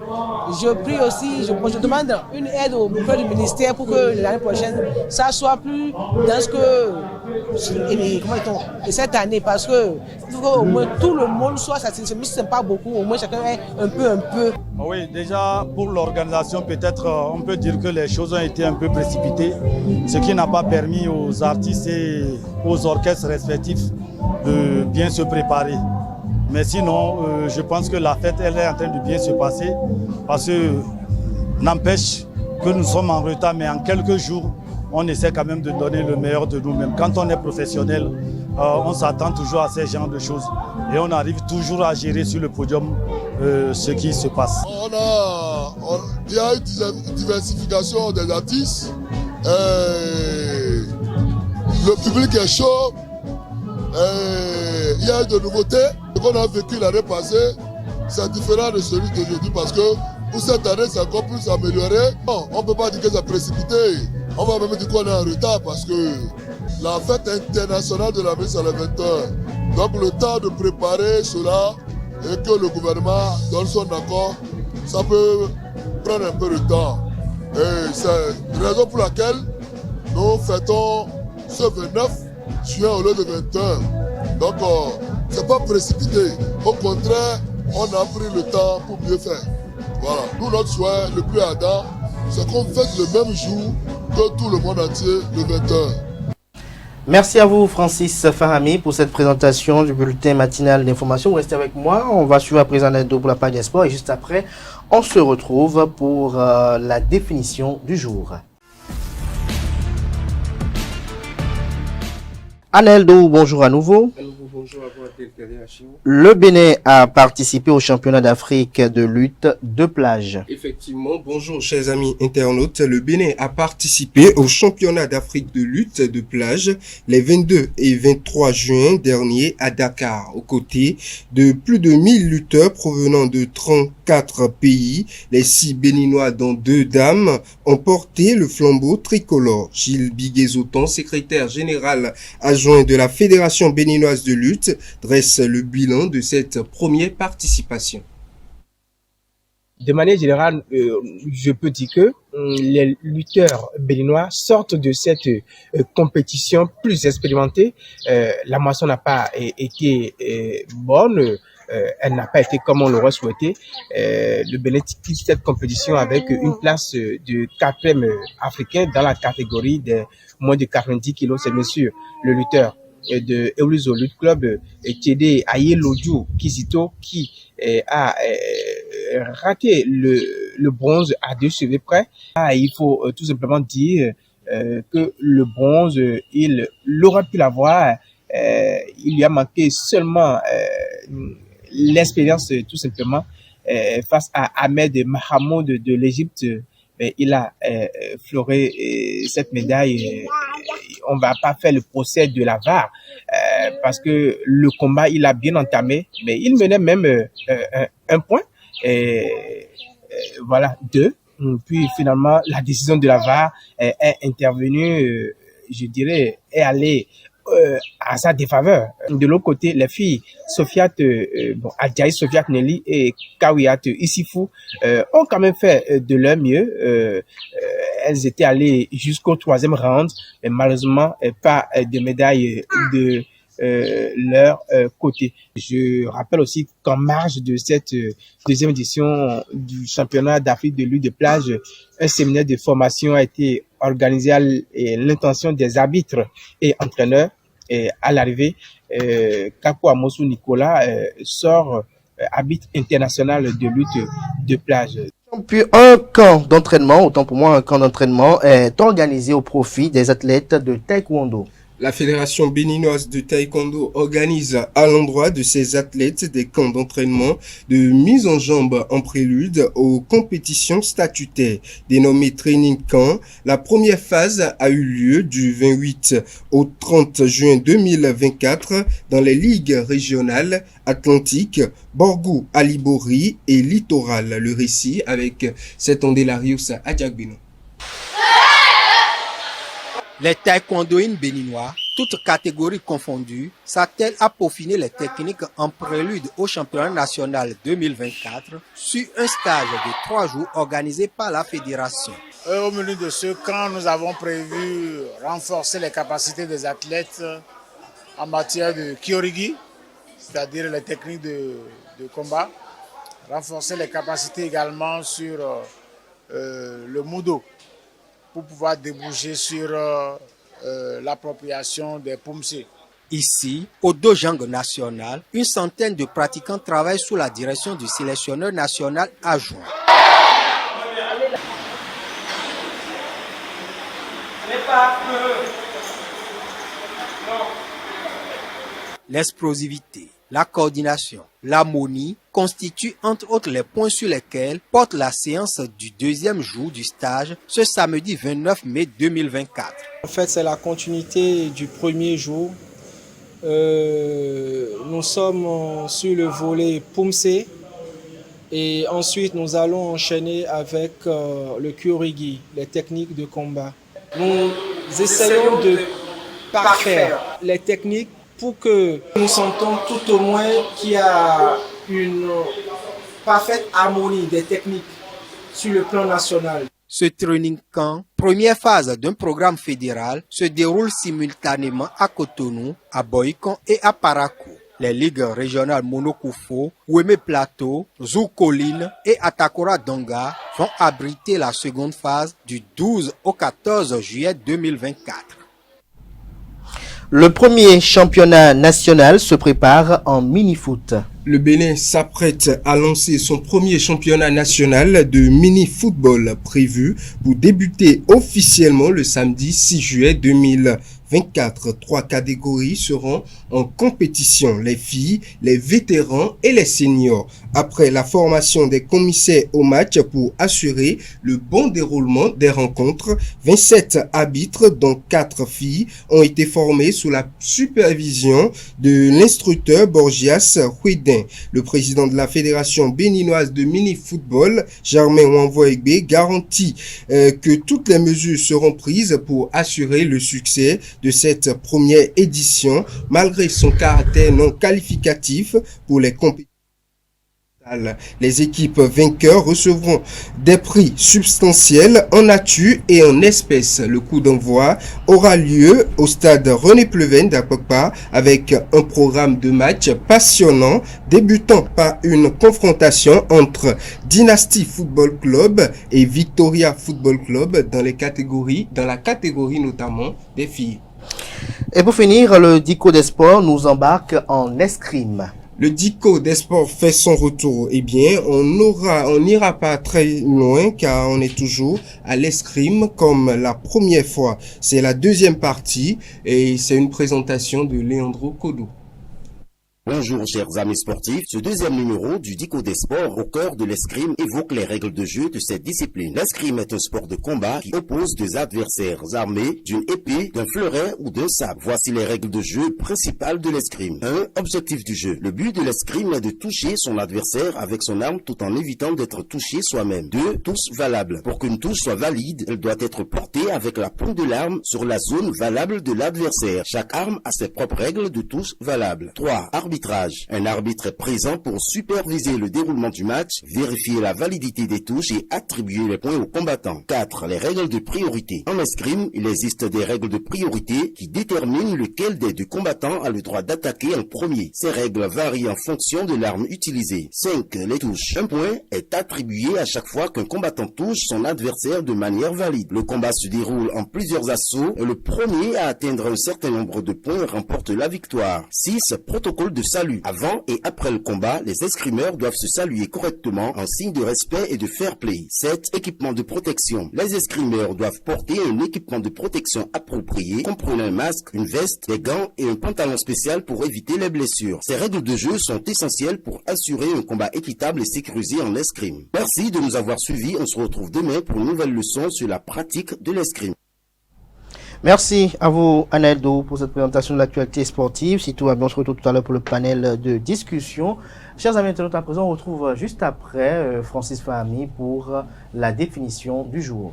je prie aussi, je demande une aide auprès du ministère pour que l'année prochaine, ça soit plus dans ce que cette année, parce que il faut qu'au moins tout le monde soit satisfait, mais ce n'est pas beaucoup, au moins chacun est un peu. Oui, déjà pour l'organisation, peut-être on peut dire que les choses ont été un peu précipitées, ce qui n'a pas permis aux artistes et aux orchestres respectifs de bien se préparer. Mais sinon, je pense que la fête, elle est en train de bien se passer, parce que n'empêche que nous sommes en retard, mais en quelques jours, on essaie quand même de donner le meilleur de nous-mêmes. Quand on est professionnel, on s'attend toujours à ces genres de choses et on arrive toujours à gérer sur le podium ce qui se passe. Il y a une diversification des artistes, le public est chaud, il y a eu de nouveautés. Ce qu'on a vécu l'année passée, c'est différent de celui d'aujourd'hui parce que pour cette année, c'est encore plus amélioré. On ne peut pas dire que c'est précipité. On va même dire qu'on est en retard parce que la fête internationale de la musique, c'est le 21. Donc le temps de préparer cela et que le gouvernement donne son accord, ça peut prendre un peu de temps. Et c'est la raison pour laquelle nous fêtons ce 29 juin au lieu de 21. Donc, c'est pas précipité. Au contraire, on a pris le temps pour mieux faire. Voilà. Nous, notre souhait le plus ardent, c'est qu'on fête le même jour que tout le monde entier, le 21. Merci à vous, Francis Fahami, pour cette présentation du bulletin matinal d'information. Vous restez avec moi. On va suivre à présent l'indo pour la page des sports et juste après, on se retrouve pour la définition du jour. Aneldo, bonjour à nouveau. Bonjour à vous, Le Bénin a participé au championnat d'Afrique de lutte de plage. Effectivement, bonjour chers amis internautes. Le Bénin a participé au championnat d'Afrique de lutte de plage les 22 et 23 juin dernier à Dakar, aux côtés de plus de 1000 lutteurs provenant de 34 pays. Les 6 Béninois, dont 2 dames, ont porté le flambeau tricolore. Gilles Biguet-Zoton, secrétaire général adjoint de la Fédération béninoise de lutte, dresse le bilan de cette première participation. De manière générale, je peux dire que les lutteurs béninois sortent de cette compétition plus expérimentés. La moisson n'a pas été bonne. Elle n'a pas été comme on l'aurait souhaité. Le Bénin quitte cette compétition avec une place de 4e africain dans la catégorie des moins de 90 kilos. C'est bien sûr le lutteur de Eulizo Lutte Club, Tchédé Ayelodjou Kizito, qui a raté le bronze à 2 cheveux près. Il faut tout simplement dire que le bronze, il l'aurait pu l'avoir. Il lui a manqué seulement l'expérience, tout simplement, face à Ahmed Mahamoud de l'Égypte. Il a fleuré cette médaille. On va pas faire le procès de la VAR parce que le combat, il a bien entamé, mais il menait même un point. Voilà, 2. Puis finalement, la décision de la VAR est intervenue, je dirais, est allée à sa défaveur. De l'autre côté, les filles Sofiat Adjaï, Sofiat Nelly et Kawiat Issifou ont quand même fait de leur mieux. Elles étaient allées jusqu'au 3e round, mais malheureusement pas de médaille de leur côté. Je rappelle aussi qu'en marge de cette 2e édition du championnat d'Afrique de lutte de plage, un séminaire de formation a été organisé à l'intention des arbitres et entraîneurs. Et à l'arrivée, Kako Amosu Nicolas sort arbitre international de lutte de plage. Puis un camp d'entraînement, autant pour moi un camp d'entraînement, est organisé au profit des athlètes de taekwondo. La Fédération béninoise de taekwondo organise à l'endroit de ses athlètes des camps d'entraînement de mise en jambe en prélude aux compétitions statutaires. Dénommé Training Camp, la première phase a eu lieu du 28 au 30 juin 2024 dans les ligues régionales Atlantique, Borgou, Alibori et Littoral. Le récit avec Setondélarius Adjagbino. Les taekwondoïnes béninois, toutes catégories confondues, s'attellent à peaufiner les techniques en prélude au championnat national 2024 sur un stage de 3 jours organisé par la fédération. Au menu de ce camp, nous avons prévu renforcer les capacités des athlètes en matière de kyorigi, c'est-à-dire les techniques de combat, renforcer les capacités également sur le mudo, pour pouvoir déboucher sur l'appropriation des Pumse. Ici, au Dojang national, une centaine de pratiquants travaillent sous la direction du sélectionneur national adjoint. L'explosivité, la coordination, l'harmonie constituent entre autres les points sur lesquels porte la séance du 2e jour du stage ce samedi 29 mai 2024. En fait, c'est la continuité du premier jour. Nous sommes sur le volet Pumse et ensuite nous allons enchaîner avec le Kyorigi, les techniques de combat. Nous essayons de parfaire les techniques pour que nous sentons tout au moins qu'il y a une parfaite harmonie des techniques sur le plan national. Ce training camp, première phase d'un programme fédéral, se déroule simultanément à Cotonou, à Boïkon et à Parakou. Les ligues régionales Monokoufo, Ouémé Plateau, Zoukoline et Atakora Donga vont abriter la seconde phase du 12 au 14 juillet 2024. Le premier championnat national se prépare en mini-foot. Le Bénin s'apprête à lancer son premier championnat national de mini-football prévu pour débuter officiellement le samedi 6 juillet 2024. 3 catégories seront en compétition, les filles, les vétérans et les seniors. Après la formation des commissaires au match pour assurer le bon déroulement des rencontres, 27 arbitres, dont 4 filles, ont été formés sous la supervision de l'instructeur Borgias Huidin. Le président de la Fédération béninoise de mini-football, Germain Wanvoegbe, garantit que toutes les mesures seront prises pour assurer le succès de cette première édition, malgré son caractère non qualificatif pour les compétitions. Les équipes vainqueurs recevront des prix substantiels en nature et en espèces. Le coup d'envoi aura lieu au stade René Pleven d'Apokpa avec un programme de match passionnant débutant par une confrontation entre Dynasty Football Club et Victoria Football Club dans la catégorie notamment des filles. Et pour finir, le Dico des Sports nous embarque en escrime. Le Dico des Sports fait son retour. Eh bien, on n'ira pas très loin car on est toujours à l'escrime comme la première fois. C'est la deuxième partie et c'est une présentation de Leandro Kodo. Bonjour chers amis sportifs, ce deuxième numéro du Dico des Sports au cœur de l'escrime évoque les règles de jeu de cette discipline. L'escrime est un sport de combat qui oppose deux adversaires armés d'une épée, d'un fleuret ou d'un sabre. Voici les règles de jeu principales de l'escrime. 1. Objectif du jeu. Le but de l'escrime est de toucher son adversaire avec son arme tout en évitant d'être touché soi-même. 2. Touche valable. Pour qu'une touche soit valide, elle doit être portée avec la pointe de l'arme sur la zone valable de l'adversaire. Chaque arme a ses propres règles de touche valable. 3. Arbitrage. Un arbitre est présent pour superviser le déroulement du match, vérifier la validité des touches et attribuer les points aux combattants. 4. Les règles de priorité. En escrime, il existe des règles de priorité qui déterminent lequel des deux combattants a le droit d'attaquer en premier. Ces règles varient en fonction de l'arme utilisée. 5. Les touches. Un point est attribué à chaque fois qu'un combattant touche son adversaire de manière valide. Le combat se déroule en plusieurs assauts et le premier à atteindre un certain nombre de points remporte la victoire. 6. Protocole de salut. Avant et après le combat, les escrimeurs doivent se saluer correctement en signe de respect et de fair play. 7. Équipement de protection. Les escrimeurs doivent porter un équipement de protection approprié, comprenant un masque, une veste, des gants et un pantalon spécial pour éviter les blessures. Ces règles de jeu sont essentielles pour assurer un combat équitable et sécurisé en escrime. Merci de nous avoir suivis. On se retrouve demain pour une nouvelle leçon sur la pratique de l'escrime. Merci à vous, Aneldo, pour cette présentation de l'actualité sportive. Si tout va bien, on se retrouve tout à l'heure pour le panel de discussion. Chers amis internautes, à présent, on retrouve juste après Francis Fahmi pour la définition du jour.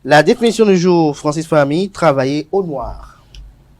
La définition du jour, Francis Fahmi, travailler au noir.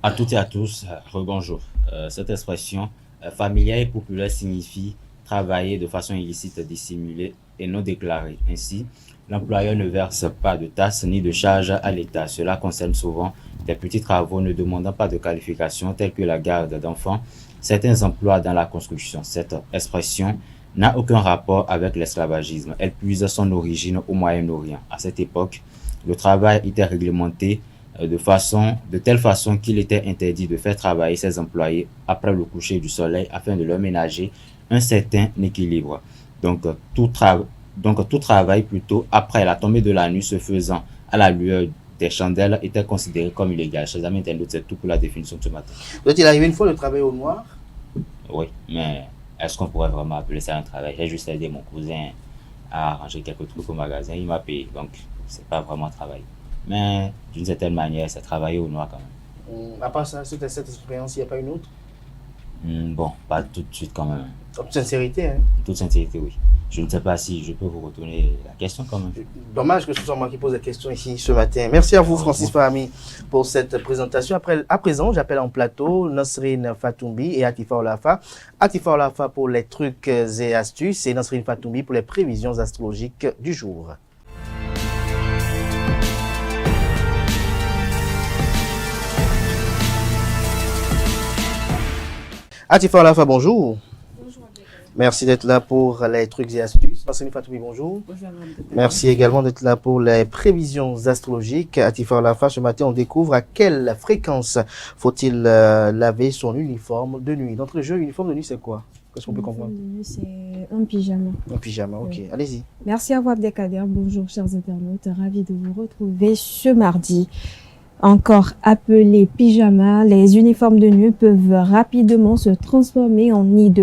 À toutes et à tous, rebonjour. Cette expression familière et populaire signifie travailler de façon illicite, dissimulée et non déclarée. Ainsi, l'employeur ne verse pas de taxes ni de charges à l'État. Cela concerne souvent des petits travaux ne demandant pas de qualification tels que la garde d'enfants, certains emplois dans la construction. Cette expression n'a aucun rapport avec l'esclavagisme. Elle puise son origine au Moyen-Orient. À cette époque, le travail était réglementé de telle façon qu'il était interdit de faire travailler ses employés après le coucher du soleil afin de leur ménager un certain équilibre. Donc tout travail plutôt après la tombée de la nuit se faisant à la lueur des chandelles était considéré comme illégal. Chers amis internautes, c'est tout pour la définition de ce matin. Vous êtes-il arrivé une fois de travailler au noir? Oui, mais est-ce qu'on pourrait vraiment appeler ça un travail? J'ai juste aidé mon cousin à arranger quelques trucs au magasin, il m'a payé, donc c'est pas vraiment travail. Mais d'une certaine manière, c'est travailler au noir quand même. À part ça, suite à cette expérience, il n'y a pas une autre? Bon, pas tout de suite quand même. En toute sincérité, hein? En toute sincérité, oui. Je ne sais pas si je peux vous retourner la question quand même. Dommage que ce soit moi qui pose la question ici ce matin. Merci à vous, Francis Fahmi, pour cette présentation. À présent, j'appelle en plateau Nasrine Fatoumbi et Atifa Olafa. Atifa Olafa pour les trucs et astuces et Nasrine Fatoumbi pour les prévisions astrologiques du jour. Atifa Olafa, bonjour. Bonjour. Merci d'être là pour les trucs et astuces. Nassrine Fatoumi, bonjour. Bonjour. Merci également d'être là pour les prévisions astrologiques. À Tifa Olafa, ce matin, on découvre à quelle fréquence faut-il laver son uniforme de nuit. D'entrée de jeu, uniforme de nuit, c'est quoi? Qu'est-ce qu'on peut comprendre? C'est un pyjama. Un pyjama, ok. Oui. Allez-y. Merci à vous, Abdelkader. Bonjour, chers internautes. Ravi de vous retrouver ce mardi. Encore appelés pyjama, les uniformes de nuit peuvent rapidement se transformer en nid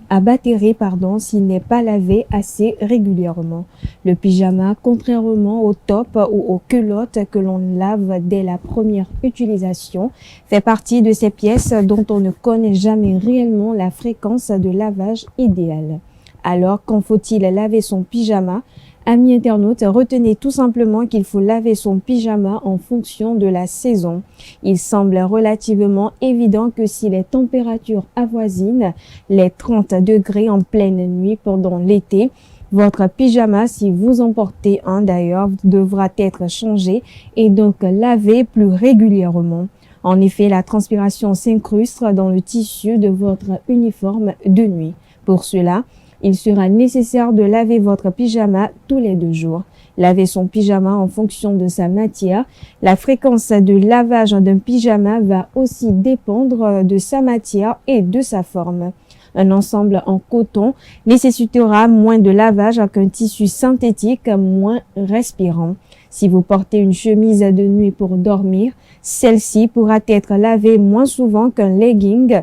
à batterie, s'il n'est pas lavé assez régulièrement. Le pyjama, contrairement au top ou aux culottes que l'on lave dès la première utilisation, fait partie de ces pièces dont on ne connaît jamais réellement la fréquence de lavage idéale. Alors, quand faut-il laver son pyjama? Amis internautes, retenez tout simplement qu'il faut laver son pyjama en fonction de la saison. Il semble relativement évident que si les températures avoisinent les 30 degrés en pleine nuit pendant l'été, votre pyjama, si vous en portez un d'ailleurs, devra être changé et donc lavé plus régulièrement. En effet, la transpiration s'incruste dans le tissu de votre uniforme de nuit. Pour cela, il sera nécessaire de laver votre pyjama tous les 2 jours. Laver son pyjama en fonction de sa matière. La fréquence de lavage d'un pyjama va aussi dépendre de sa matière et de sa forme. Un ensemble en coton nécessitera moins de lavage qu'un tissu synthétique moins respirant. Si vous portez une chemise de nuit pour dormir, celle-ci pourra être lavée moins souvent qu'un legging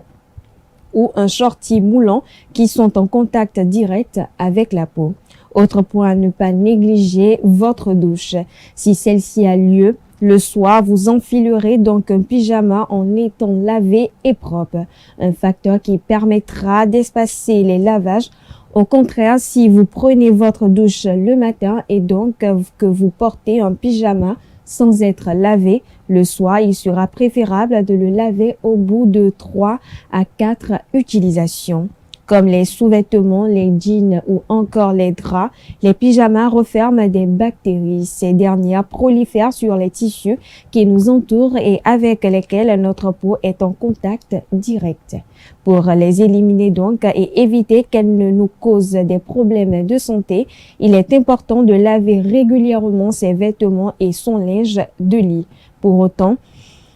ou un shorty moulant qui sont en contact direct avec la peau. Autre point à ne pas négliger, votre douche. Si celle-ci a lieu le soir, vous enfilerez donc un pyjama en étant lavé et propre, un facteur qui permettra d'espacer les lavages. Au contraire, si vous prenez votre douche le matin et donc que vous portez un pyjama sans être lavé, le soir, il sera préférable de le laver au bout de 3 à 4 utilisations. Comme les sous-vêtements, les jeans ou encore les draps, les pyjamas referment des bactéries. Ces dernières prolifèrent sur les tissus qui nous entourent et avec lesquels notre peau est en contact direct. Pour les éliminer donc et éviter qu'elles ne nous causent des problèmes de santé, il est important de laver régulièrement ses vêtements et son linge de lit. Pour autant,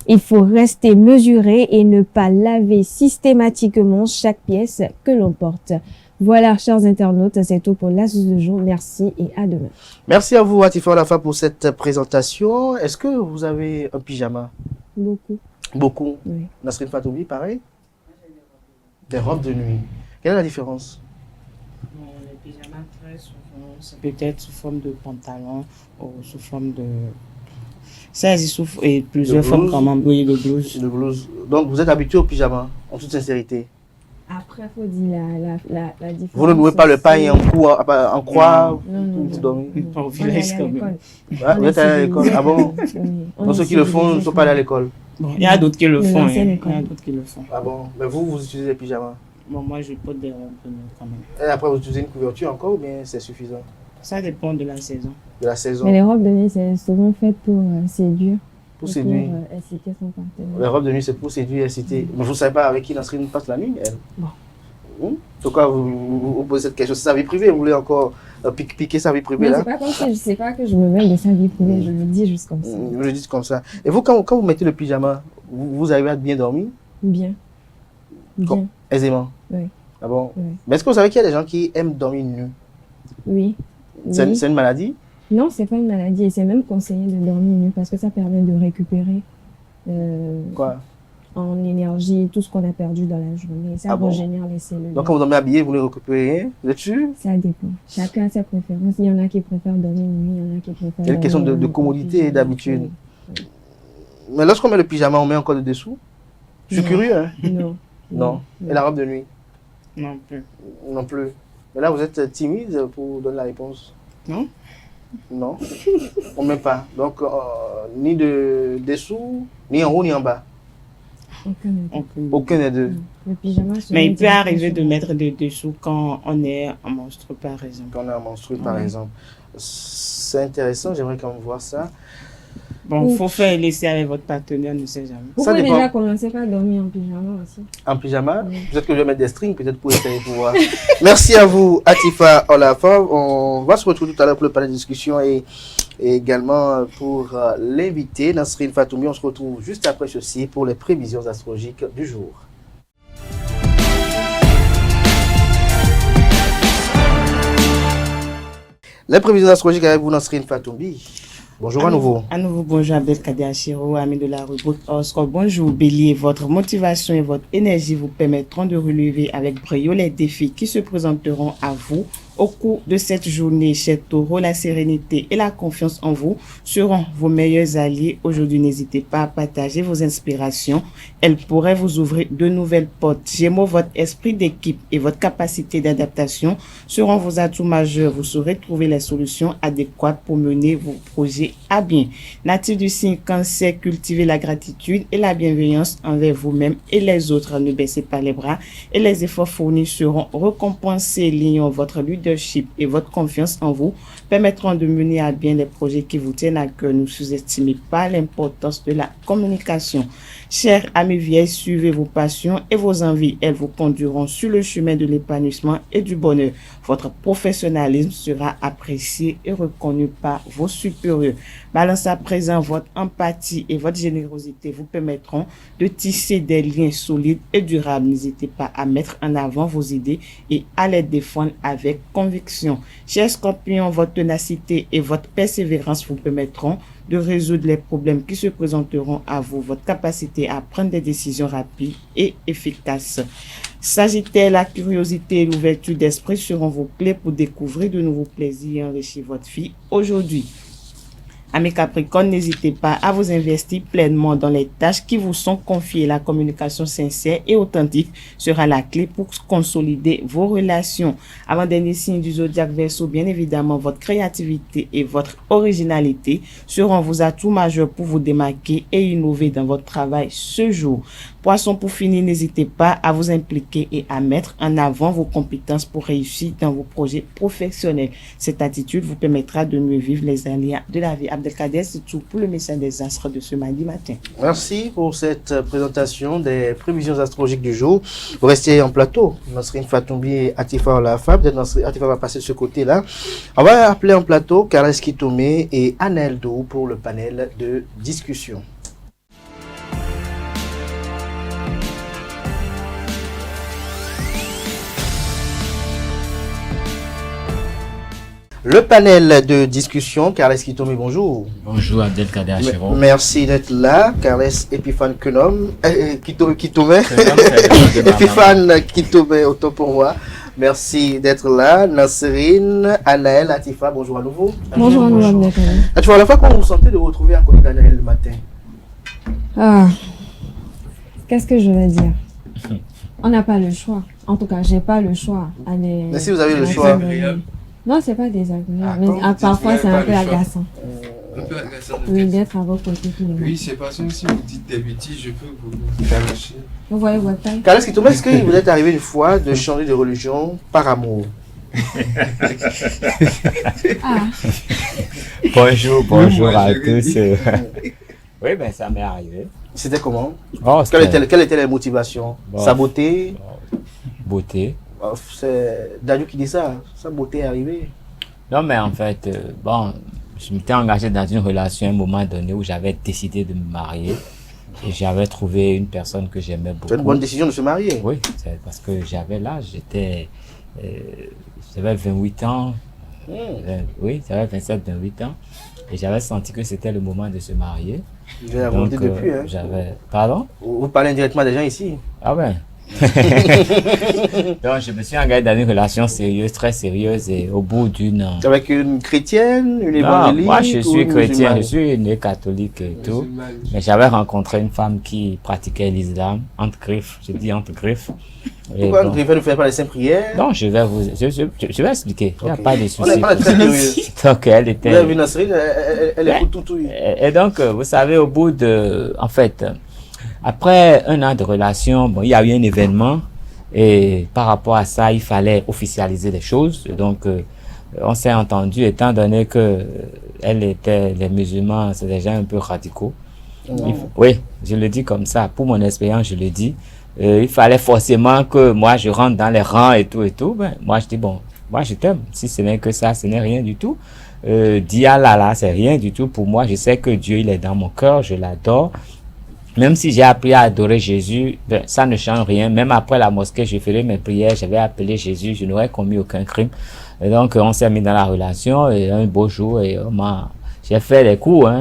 il faut rester mesuré et ne pas laver systématiquement chaque pièce que l'on porte. Voilà, chers internautes, c'est tout pour l'astuce du jour. Merci et à demain. Merci à vous, Atifa Olafa, pour cette présentation. Est-ce que vous avez un pyjama? Beaucoup. Beaucoup? Oui. Nassrine Fatoumi, pareil? Des robes de nuit. Quelle est la différence? Les pyjamas, très souvent, c'est peut-être sous forme de pantalon ou sous forme de... et plusieurs formes quand même. Oui, le blues. Le blues. Donc, vous êtes habitué au pyjama, en toute sincérité? Après, il faut dire la différence. Vous ne nouez pas le paille en croix Non. pour dormir? Au village, quand même. Ah, vous êtes allé à l'école? Ah bon? Donc, ceux qui le font ne sont pas allés à l'école? Bon, il y a d'autres qui le font. Il y a d'autres qui le font. Ah bon? Mais vous utilisez les pyjamas? Bon, moi, je porte des robes quand même. Et après, vous utilisez une couverture encore ou bien c'est suffisant? Ça dépend de la saison. De la saison. Mais les robes de nuit, c'est souvent fait pour séduire. Pour séduire. Pour inciter son partenaire. Les robes de nuit, c'est pour séduire et inciter. Mais vous ne savez pas avec qui Nassrine passe la nuit, elle? Bon. Pourquoi vous posez cette question? C'est sa vie privée, vous voulez encore piquer sa vie privée, non, là? C'est pas comme ça, je sais pas que je me mêle de sa vie privée, je le dis juste comme ça. Je le dis comme ça. Et vous, quand vous mettez le pyjama, vous arrivez à bien dormir? Bien. Aisément? Oui. Ah bon? Oui. Mais est-ce que vous savez qu'il y a des gens qui aiment dormir nus? Oui. C'est une maladie? Non, c'est pas une maladie et c'est même conseillé de dormir nu parce que ça permet de récupérer quoi? En énergie tout ce qu'on a perdu dans la journée. Ça régénère les cellules. Donc quand vous dormez habillé, vous les récupérez? Vous êtes sûr? Ça dépend. Chacun a ses préférences. Il y en a qui préfèrent dormir nuit, il y en a qui préfèrent... C'est une question de commodité et d'habitude. Oui. Mais lorsqu'on met le pyjama, on met encore le dessous? Je suis curieux, hein? Non. Et la robe de nuit? Non plus. Non plus. Mais là, vous êtes timide pour donner la réponse? Non. Non. On ne met pas. Donc, ni de dessous, ni en haut, ni en bas. Aucun des deux. Le pyjama, mais il peut arriver de mettre des dessous quand on est en menstru, par exemple. Quand on est en menstru, par exemple. C'est intéressant, j'aimerais quand même voir ça. Bon, il faut faire laisser avec votre partenaire, ne sait jamais. Vous pouvez déjà commencer par dormir en pyjama aussi. En pyjama? Peut-être que je vais mettre des strings, peut-être pour essayer de voir. Merci à vous, Atifa Olafa. On va se retrouver tout à l'heure pour le panel de discussion et également pour l'invité, Nasrine Fatoumi. On se retrouve juste après ceci pour les prévisions astrologiques du jour. Les prévisions astrologiques avec vous, Nasrine Fatoumi. Bonjour à nouveau. À nouveau, bonjour Abdelkader Achiro, ami de la rubrique Horoscope. Bonjour Bélier, votre motivation et votre énergie vous permettront de relever avec brio les défis qui se présenteront à vous au cours de cette journée. Chez Taureau, la sérénité et la confiance en vous seront vos meilleurs alliés. Aujourd'hui, n'hésitez pas à partager vos inspirations. Elles pourraient vous ouvrir de nouvelles portes. Gémeaux, votre esprit d'équipe et votre capacité d'adaptation seront vos atouts majeurs. Vous saurez trouver les solutions adéquates pour mener vos projets à bien. Natif du signe Cancer, cultivez la gratitude et la bienveillance envers vous-même et les autres. Ne baissez pas les bras et les efforts fournis seront récompensés. Lion, votre leadership et votre confiance en vous permettront de mener à bien les projets qui vous tiennent à cœur. Ne sous-estimez pas l'importance de la communication. Chers amis vieilles, suivez vos passions et vos envies. Elles vous conduiront sur le chemin de l'épanouissement et du bonheur. Votre professionnalisme sera apprécié et reconnu par vos supérieurs. Balance à présent, votre empathie et votre générosité vous permettront de tisser des liens solides et durables. N'hésitez pas à mettre en avant vos idées et à les défendre avec conviction. Chers Scorpions, votre ténacité et votre persévérance vous permettront de résoudre les problèmes qui se présenteront à vous. Votre capacité à prendre des décisions rapides et efficaces. Sagittaire, la curiosité et l'ouverture d'esprit seront vos clés pour découvrir de nouveaux plaisirs et enrichir votre vie aujourd'hui. Amis Capricorne, n'hésitez pas à vous investir pleinement dans les tâches qui vous sont confiées. La communication sincère et authentique sera la clé pour consolider vos relations. Avant-dernier signe du zodiaque Verseau, bien évidemment, votre créativité et votre originalité seront vos atouts majeurs pour vous démarquer et innover dans votre travail ce jour. Poisson, pour finir, n'hésitez pas à vous impliquer et à mettre en avant vos compétences pour réussir dans vos projets professionnels. Cette attitude vous permettra de mieux vivre les aléas de la vie. Abdelkader, c'est tout pour le message des astres de ce mardi matin. Merci pour cette présentation des prévisions astrologiques du jour. Vous restez en plateau. Nasrine Fatoumi et Atifa Olafa. Peut-être Atifa va passer de ce côté-là. On va appeler en plateau Carles Kitomé et Aneldo pour le panel de discussion. Le panel de discussion, Carles Kitomé, bonjour. Bonjour Abdelkader Achiro. Merci d'être là, Carles Epiphane Kenom, Kitomé, Epiphane Kitomé, autant pour moi. Merci d'être là, Nasrine, Anaël, Atifa, bonjour à nouveau. Bonjour à nouveau. Atifa, à la fois quand vous vous sentez de vous retrouver à côté d'Anaël le matin? Qu'est-ce que je vais dire? On n'a pas le choix. En tout cas, j'ai pas le choix. Mais si vous avez le choix. Non, c'est pas désagréable, mais parfois c'est un peu agaçant. Un peu agaçant. Oui, d'être à vos côtés tous les jours. Oui, c'est parce que si vous dites des bêtises, je peux vous faire lâcher. Vous voyez votre taille. Carles Kitomé, est-ce qu'il vous est arrivé une fois de changer de religion par amour? Bonjour à tous. Oui, ben ça m'est arrivé. C'était comment? Quelle était la motivation? Sa beauté? Beauté. C'est Daniel qui dit ça, sa beauté est arrivée. Non, mais en fait, je m'étais engagé dans une relation à un moment donné où j'avais décidé de me marier et j'avais trouvé une personne que j'aimais beaucoup. C'est une bonne décision de se marier? Oui, c'est parce que j'avais l'âge, j'avais 28 ans, oui, j'avais 27, 28 ans et j'avais senti que c'était le moment de se marier. Vous avez abordé depuis, hein? Pardon? Vous parlez indirectement des gens ici? Ah ouais. Donc je me suis engagé dans une relation sérieuse, très sérieuse et au bout d'une... Avec une chrétienne, une évangélique? Moi je suis chrétien, je suis né catholique et tout. Mais j'avais rencontré une femme qui pratiquait l'islam, entre griffes, je dis entre griffes. Pourquoi vous ne faites pas les 5 prières? Non, je vais expliquer, il n'y a pas de souci. On est très curieux. Donc elle était... Vous avez vu Nasrine, elle écoute tout. Et donc, vous savez, au bout de... En fait... Après un an de relation, il y a eu un événement et par rapport à ça, il fallait officialiser les choses. Donc, on s'est entendu étant donné que les musulmans, c'est des gens un peu radicaux. Oui, je le dis comme ça. Pour mon expérience, je le dis. Il fallait forcément que moi, je rentre dans les rangs et tout. Ben, moi, je dis, bon, moi, je t'aime. Si ce n'est que ça, ce n'est rien du tout. Dire là, c'est rien du tout pour moi. Je sais que Dieu, il est dans mon cœur. Je l'adore. Même si j'ai appris à adorer Jésus, ben, ça ne change rien. Même après la mosquée, je ferai mes prières. J'avais appelé Jésus. Je n'aurais commis aucun crime. Et donc, on s'est mis dans la relation. Et un beau jour, j'ai fait les cours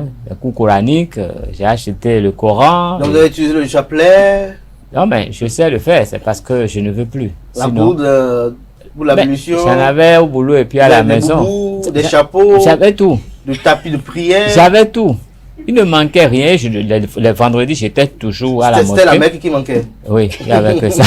coraniques. J'ai acheté le Coran. Donc, vous avez utilisé le chapelet? Non, mais je sais le faire. C'est parce que je ne veux plus. La poudre pour l'ablution? J'en avais au boulot et puis à la maison. Boubous, des chapeaux? J'avais tout. Du tapis de prière? J'avais tout. Il ne manquait rien. Les vendredis, j'étais toujours à la mosquée. C'était la Mecque qui manquait? Oui, il n'y avait que ça.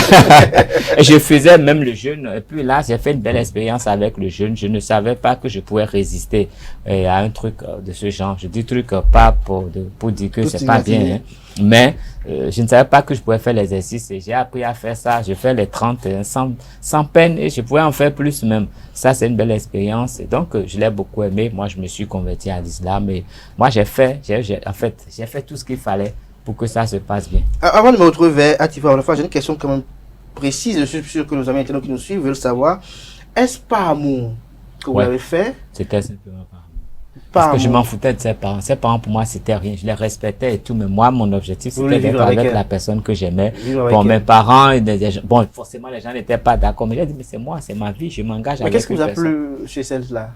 Et je faisais même le jeûne. Et puis là, j'ai fait une belle expérience avec le jeûne. Je ne savais pas que je pouvais résister à un truc de ce genre. Je dis truc pas pour dire que c'est pas bien. Mais je ne savais pas que je pouvais faire l'exercice. Et j'ai appris à faire ça. Je fais les 30 sans peine et je pouvais en faire plus même. Ça, c'est une belle expérience. Et donc, je l'ai beaucoup aimé. Moi, je me suis converti à l'islam. Et moi, j'ai fait tout ce qu'il fallait pour que ça se passe bien. Avant de me retrouver vers Atifa, j'ai une question quand même précise. Je suis sûr que nos amis internautes qui nous suivent veulent savoir. Est-ce par amour que vous l'avez fait? C'était simplement par amour. Parce que je m'en foutais de ses parents. Ses parents, pour moi, c'était rien. Je les respectais et tout. Mais moi, mon objectif, c'était d'être avec la personne que j'aimais. Bon, mes parents, bon, forcément, les gens n'étaient pas d'accord. Mais j'ai dit, mais c'est moi, c'est ma vie. Je m'engage avec. Mais qu'est-ce qui vous a plu chez celle-là?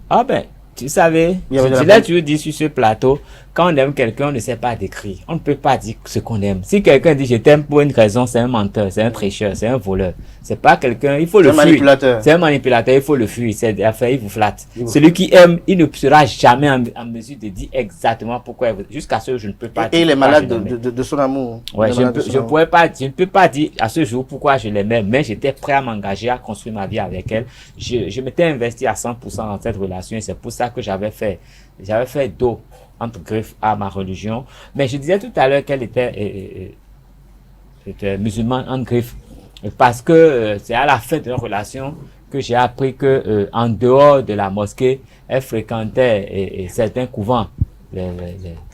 Ah ben, tu savais, je l'ai toujours dit sur ce plateau, quand on aime quelqu'un, on ne sait pas décrire. On ne peut pas dire ce qu'on aime. Si quelqu'un dit je t'aime pour une raison, c'est un menteur, c'est un tricheur, c'est un voleur. C'est pas quelqu'un, il faut le fuir. C'est un manipulateur, il faut le fuir. C'est affaire, il vous flatte. Celui qui aime, il ne sera jamais en mesure de dire exactement pourquoi. Jusqu'à ce jour, je ne peux pas dire. Et il est malade de son amour. Ouais, je ne peux pas dire à ce jour pourquoi je l'aimais, mais j'étais prêt à m'engager à construire ma vie avec elle. Je m'étais investi à 100% dans cette relation et c'est pour ça que j'avais fait dos entre griffes à ma religion. Mais je disais tout à l'heure qu'elle était musulmane en griffes parce que c'est à la fin de la relation que j'ai appris que en dehors de la mosquée, elle fréquentait certains couvents,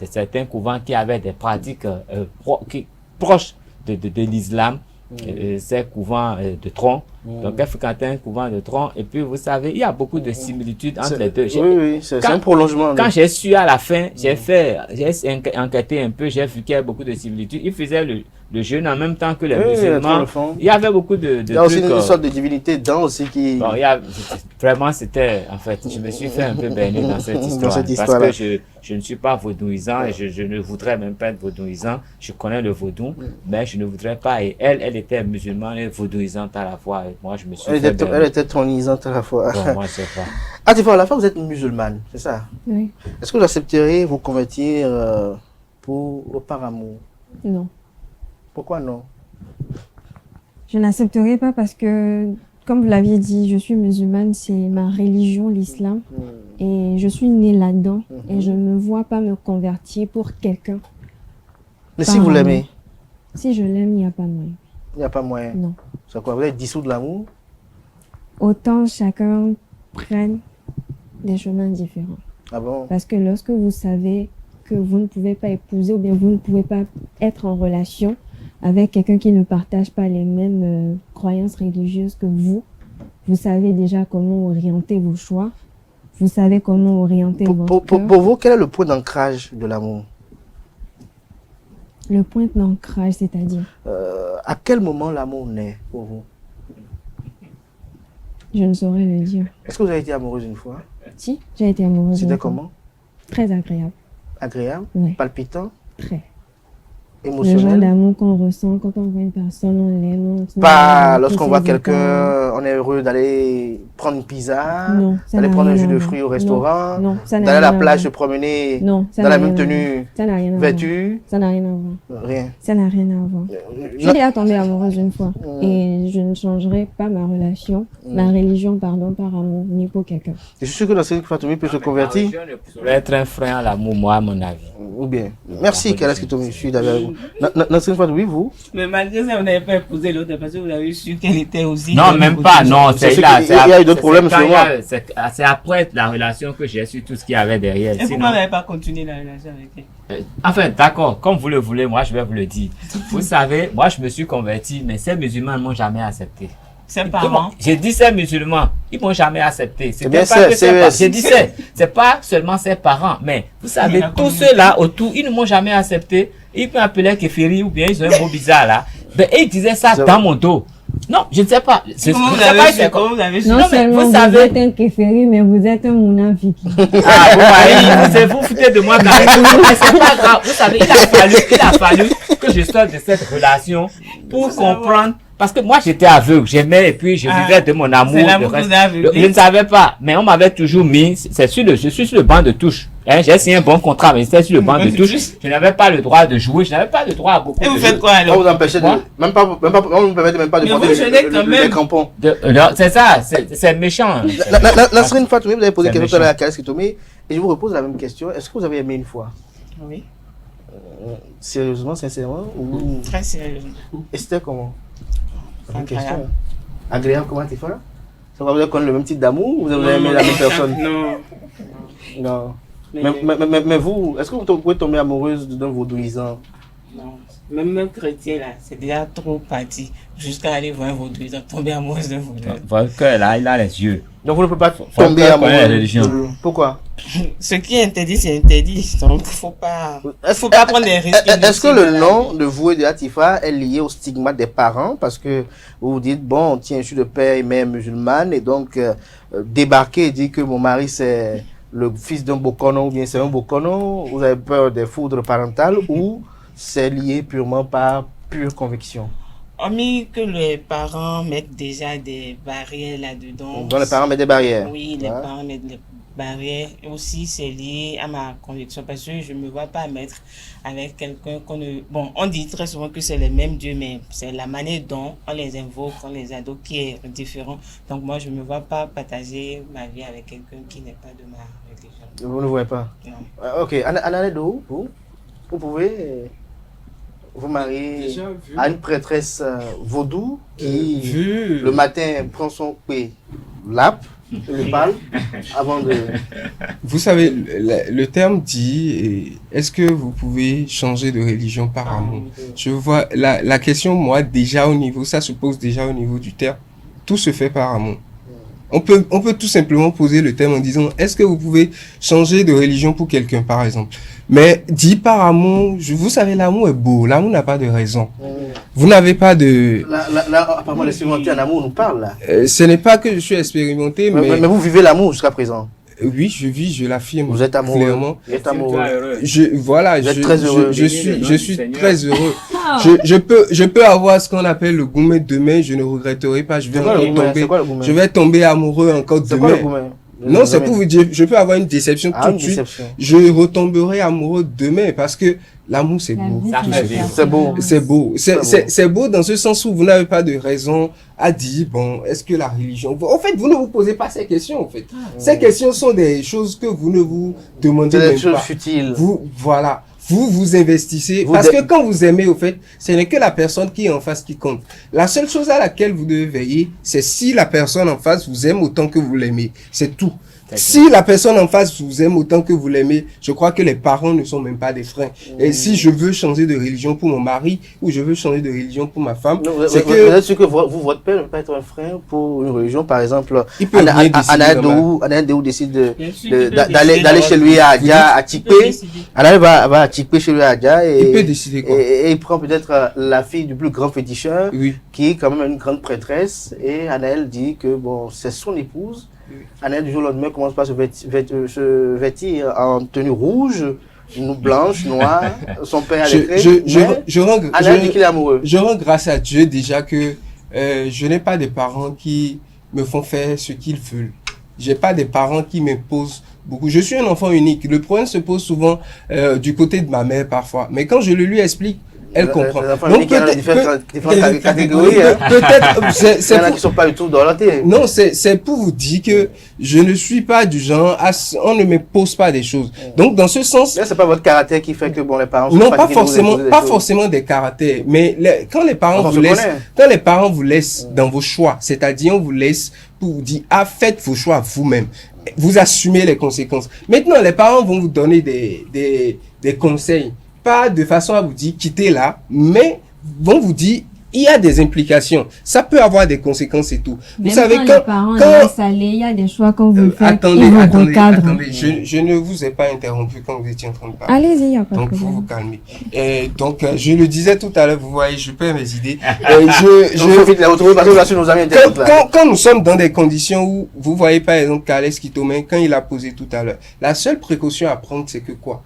certains couvents qui avaient des pratiques proches de l'islam. Ces couvents de tronc. Donc, elle fréquentait un couvent de tronc. Et puis, vous savez, il y a beaucoup de similitudes entre les deux. Oui, c'est un prolongement. Quand j'ai su à la fin, j'ai enquêté un peu, j'ai vu qu'il y a beaucoup de similitudes. Il faisait le jeûne en même temps que les musulmans. Il y avait beaucoup de il y a aussi une sorte de divinité dedans aussi qui... Bon, vraiment, c'était... En fait, je me suis fait un peu baigner dans cette histoire. Parce que je ne suis pas vaudouisant et je ne voudrais même pas être vaudouisant. Je connais le vaudou, mais je ne voudrais pas. Et elle était musulmane et vaudouisante à la fois. Et moi, je me suis elle était tronisante à la fois. Bon, moi, c'est pas. Atifa, à la fin, vous êtes musulmane, c'est ça? Oui. Est-ce que vous accepteriez vous convertir par amour? Non. Pourquoi non? Je n'accepterai pas parce que, comme vous l'aviez dit, je suis musulmane, c'est ma religion, l'islam. Et je suis née là-dedans. Et je ne me vois pas me convertir pour quelqu'un. Mais si vous l'aimez? Si je l'aime, il n'y a pas moyen. Il n'y a pas moyen? Non. C'est quoi? Vous êtes dissous de l'amour? Autant chacun prenne des chemins différents. Ah bon? Parce que lorsque vous savez que vous ne pouvez pas épouser ou bien vous ne pouvez pas être en relation avec quelqu'un qui ne partage pas les mêmes croyances religieuses que vous savez déjà comment orienter vos choix, vous savez comment orienter votre cœur. Pour vous, quel est le point d'ancrage de l'amour? Le point d'ancrage, c'est-à-dire à quel moment l'amour naît pour vous? Je ne saurais le dire. Est-ce que vous avez été amoureuse une fois? Si, j'ai été amoureuse. C'était comment? Très agréable. Agréable? Oui. Palpitant? Très. Émotionnel? Le genre d'amour qu'on ressent quand on voit une personne, on l'aime. Pas lorsqu'on voit quelqu'un, on est heureux d'aller prendre une pizza, d'aller prendre un jus de fruits au restaurant, d'aller à la plage se promener dans la même tenue vêtue. Ça n'a rien à voir. Rien. Ça n'a rien à voir. Je suis déjà tombée amoureuse une fois et je ne changerai pas ma relation, ma religion, pardon, par amour, ni pour quelqu'un. Je suis sûr que dans ce Fatoumi peut se convertir. Je ne pourrais être un frein à l'amour, moi, à mon avis. Ou bien. Merci, Kalaski Tomi, je suis d'accord avec vous. Nasrine Fatou, oui, vous? Mais malgré ça, vous n'avez pas épousé l'autre parce que vous avez su qu'elle était aussi. Non, même pas, non. Il y a eu d'autres problèmes sur moi. C'est après la relation que j'ai su tout ce qu'il y avait derrière. Et pourquoi vous n'avez pas continué la relation avec elle? Enfin, d'accord, comme vous le voulez, moi je vais vous le dire. Vous savez, moi je me suis converti, mais ces musulmans ne m'ont jamais accepté. Ses parents? J'ai dit ces musulmans, ils m'ont jamais accepté. C'est bien ça. J'ai dit c'est pas seulement ses parents, mais vous savez, tous ceux-là autour, ils ne m'ont jamais accepté. Ils m'appelaient Kéferi ou bien ils ont un mot bizarre là. Ben, ils disaient ça dans mon dos. Non, je ne sais pas. Comment vous avez su? Non seulement vous êtes un Kéferi, mais vous êtes un Mounafiki. Vous foutez de moi quand même. Mais c'est pas grave. Vous savez, il a fallu que je sorte de cette relation pour comprendre. Parce que moi, j'étais aveugle, j'aimais et puis je vivais de mon amour. Je ne savais pas, mais on m'avait toujours mis, je suis sur le banc de touche. Hein, j'ai signé un bon contrat, mais c'était sur le banc de touche. Je n'avais pas le droit de jouer, je n'avais pas le droit à beaucoup. Et vous faites quoi alors? On vous empêchait de, même pas, on ne vous permettait même pas de porter les crampons. C'est ça, c'est méchant. Nasrine Fatou, vous avez posé une question à la Kales Kitomé, et je vous repose la même question. Est-ce que vous avez aimé une fois? Oui. Sérieusement, sincèrement? Ou... Très sérieusement. Et c'était comment? Agréable. Agréable, comment tu fais? Ça va vous dire qu'on a le même type d'amour ou vous avez aimé la même personne? Non. Mais vous, est-ce que vous pouvez tomber amoureuse d'un vaudouisant? Non. Même chrétien là, c'est déjà trop parti. Jusqu'à aller voir un vaudouisant, tomber amoureuse d'un vaudouisant. Votre cœur là, il a les yeux. Donc vous ne pouvez pas tomber amoureuse. Pourquoi? Ce qui est interdit, c'est interdit. Donc faut pas prendre des risques. Est-ce que le nom de vous et de Latifa est lié au stigmate des parents? Parce que vous vous dites, bon, tiens, je suis de père et mère musulmane, et donc débarquer et dire que mon mari c'est le fils d'un Bokono ou bien c'est un Bokono, vous avez peur des foudres parentales ou c'est lié purement par pure conviction? Hormis que les parents mettent déjà des barrières là-dedans. Donc les parents mettent des barrières? Oui, les parents mettent des barrières. Aussi, c'est lié à ma conviction parce que je ne me vois pas mettre avec quelqu'un qu'on ne... Bon, on dit très souvent que c'est les mêmes dieux, mais c'est la manière dont on les invoque, on les adore qui est différent. Donc moi, je ne me vois pas partager ma vie avec quelqu'un qui n'est pas de ma religion. Vous ne voyez pas? Non. Ok, Analedo, vous pouvez vous marier à une prêtresse vaudou qui, le matin, prend son lape, le parle, avant de... Vous savez, le terme dit, est-ce que vous pouvez changer de religion par amour? Je vois, la question, moi, déjà au niveau, ça se pose déjà au niveau du terme. Tout se fait par amour. On peut tout simplement poser le thème en disant, est-ce que vous pouvez changer de religion pour quelqu'un, par exemple? Mais dit par amour, vous savez, l'amour est beau, l'amour n'a pas de raison. Vous n'avez pas de... Là, apparemment, l'expérimenté en amour nous parle, là. Ce n'est pas que je suis expérimenté, mais vous vivez l'amour jusqu'à présent? Oui, je l'affirme. Vous êtes amoureux. Clairement. Vous êtes amoureux. Vous êtes très heureux. Je suis très heureux. Je peux avoir ce qu'on appelle le gourmet demain, je ne regretterai pas, je vais tomber amoureux encore demain. Non, c'est pour vous dire, je peux avoir une déception tout de suite. Je retomberai amoureux demain parce que l'amour c'est beau. C'est beau dans ce sens où vous n'avez pas de raison à dire, bon, est-ce que la religion... En fait, vous ne vous posez pas ces questions, en fait. Ces questions sont des choses que vous ne vous demandez même pas. C'est des choses futiles. Vous investissez, parce que quand vous aimez, au fait, ce n'est que la personne qui est en face qui compte. La seule chose à laquelle vous devez veiller, c'est si la personne en face vous aime autant que vous l'aimez. C'est tout. Si la personne en face vous aime autant que vous l'aimez, je crois que les parents ne sont même pas des freins. Et si je veux changer de religion pour mon mari, ou je veux changer de religion pour ma femme, c'est que... Vous êtes sûr que votre père ne peut pas être un frein pour une religion, par exemple, Anadou décide d'aller chez lui à Adja, à Tikpé. Anadou va à Tikpé chez lui à Adja et... Il peut décider quoi? Et il prend peut-être la fille du plus grand féticheur, qui est quand même une grande prêtresse, et Anaël dit que bon, c'est son épouse. Anaël, du jour au lendemain, commence par se vêtir en tenue rouge, blanche, noire. Son père a Anaël dit qu'il est amoureux. Je rends grâce à Dieu déjà que je n'ai pas de parents qui me font faire ce qu'ils veulent. J'ai pas des parents qui m'imposent beaucoup. Je suis un enfant unique. Le problème se pose souvent du côté de ma mère parfois. Mais quand je le lui explique, elle comprend. Donc différentes catégories. Peut-être, il y en a qui sont pas du tout orientés. Non, c'est pour vous dire que je ne suis pas du genre on ne me pose pas des choses. Donc dans ce sens, là c'est pas votre caractère qui fait que bon les parents non pas forcément des caractères, mais quand les parents vous laissent dans vos choix, c'est-à-dire on vous laisse pour vous dire faites vos choix vous-même. Vous assumez les conséquences. Maintenant, les parents vont vous donner des conseils, pas de façon à vous dire quittez là, mais vont vous dire il y a des implications. Ça peut avoir des conséquences et tout. Même vous savez quand les parents laissent aller, il y a des choix quand vous faites. Attendez. Je ne vous ai pas interrompu quand vous étiez en train de parler. Allez-y, il n'y a pas de problème. Donc, vous calmez. Donc, je le disais tout à l'heure, vous voyez, je perds mes idées. Quand nous sommes dans des conditions où, vous voyez par exemple Carles Kitomen, quand il a posé tout à l'heure, la seule précaution à prendre, c'est que quoi?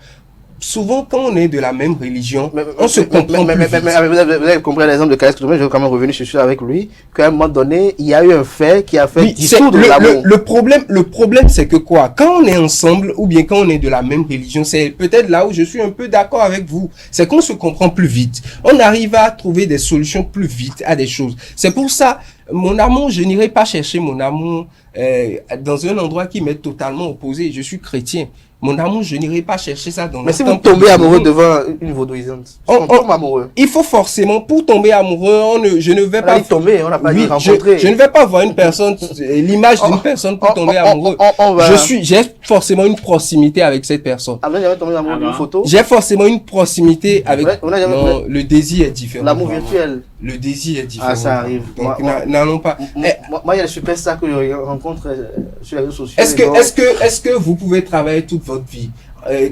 Souvent, quand on est de la même religion, on se comprend plus vite. Vous avez compris l'exemple de Carles Kitomen, je vais quand même revenir sur ça avec lui, qu'à un moment donné, il y a eu un fait qui a fait dissoudre l'amour. Le problème, c'est que quoi? Quand on est ensemble, ou bien quand on est de la même religion, c'est peut-être là où je suis un peu d'accord avec vous. C'est qu'on se comprend plus vite. On arrive à trouver des solutions plus vite à des choses. C'est pour ça, mon amour, je n'irai pas chercher mon amour dans un endroit qui m'est totalement opposé. Je suis chrétien. Mon amour, je n'irai pas chercher ça dans le temps. Mais si vous tombez amoureux devant une vaudouisante, on tombe amoureux. Il faut forcément, pour tomber amoureux, je ne vais pas tomber, on n'a pas dit rencontrer. Je ne vais pas voir une personne, l'image d'une personne pour tomber amoureux. J'ai forcément une proximité avec cette personne. Ah, vous avez tombé amoureux d'une photo? J'ai forcément une proximité avec, non, le désir est différent. L'amour virtuel. Le désir est différent. Ah, ça arrive. Donc, n'allons pas. Moi, il y a des superstars que je rencontre sur les réseaux sociaux. Est-ce que vous pouvez travailler toute votre vie,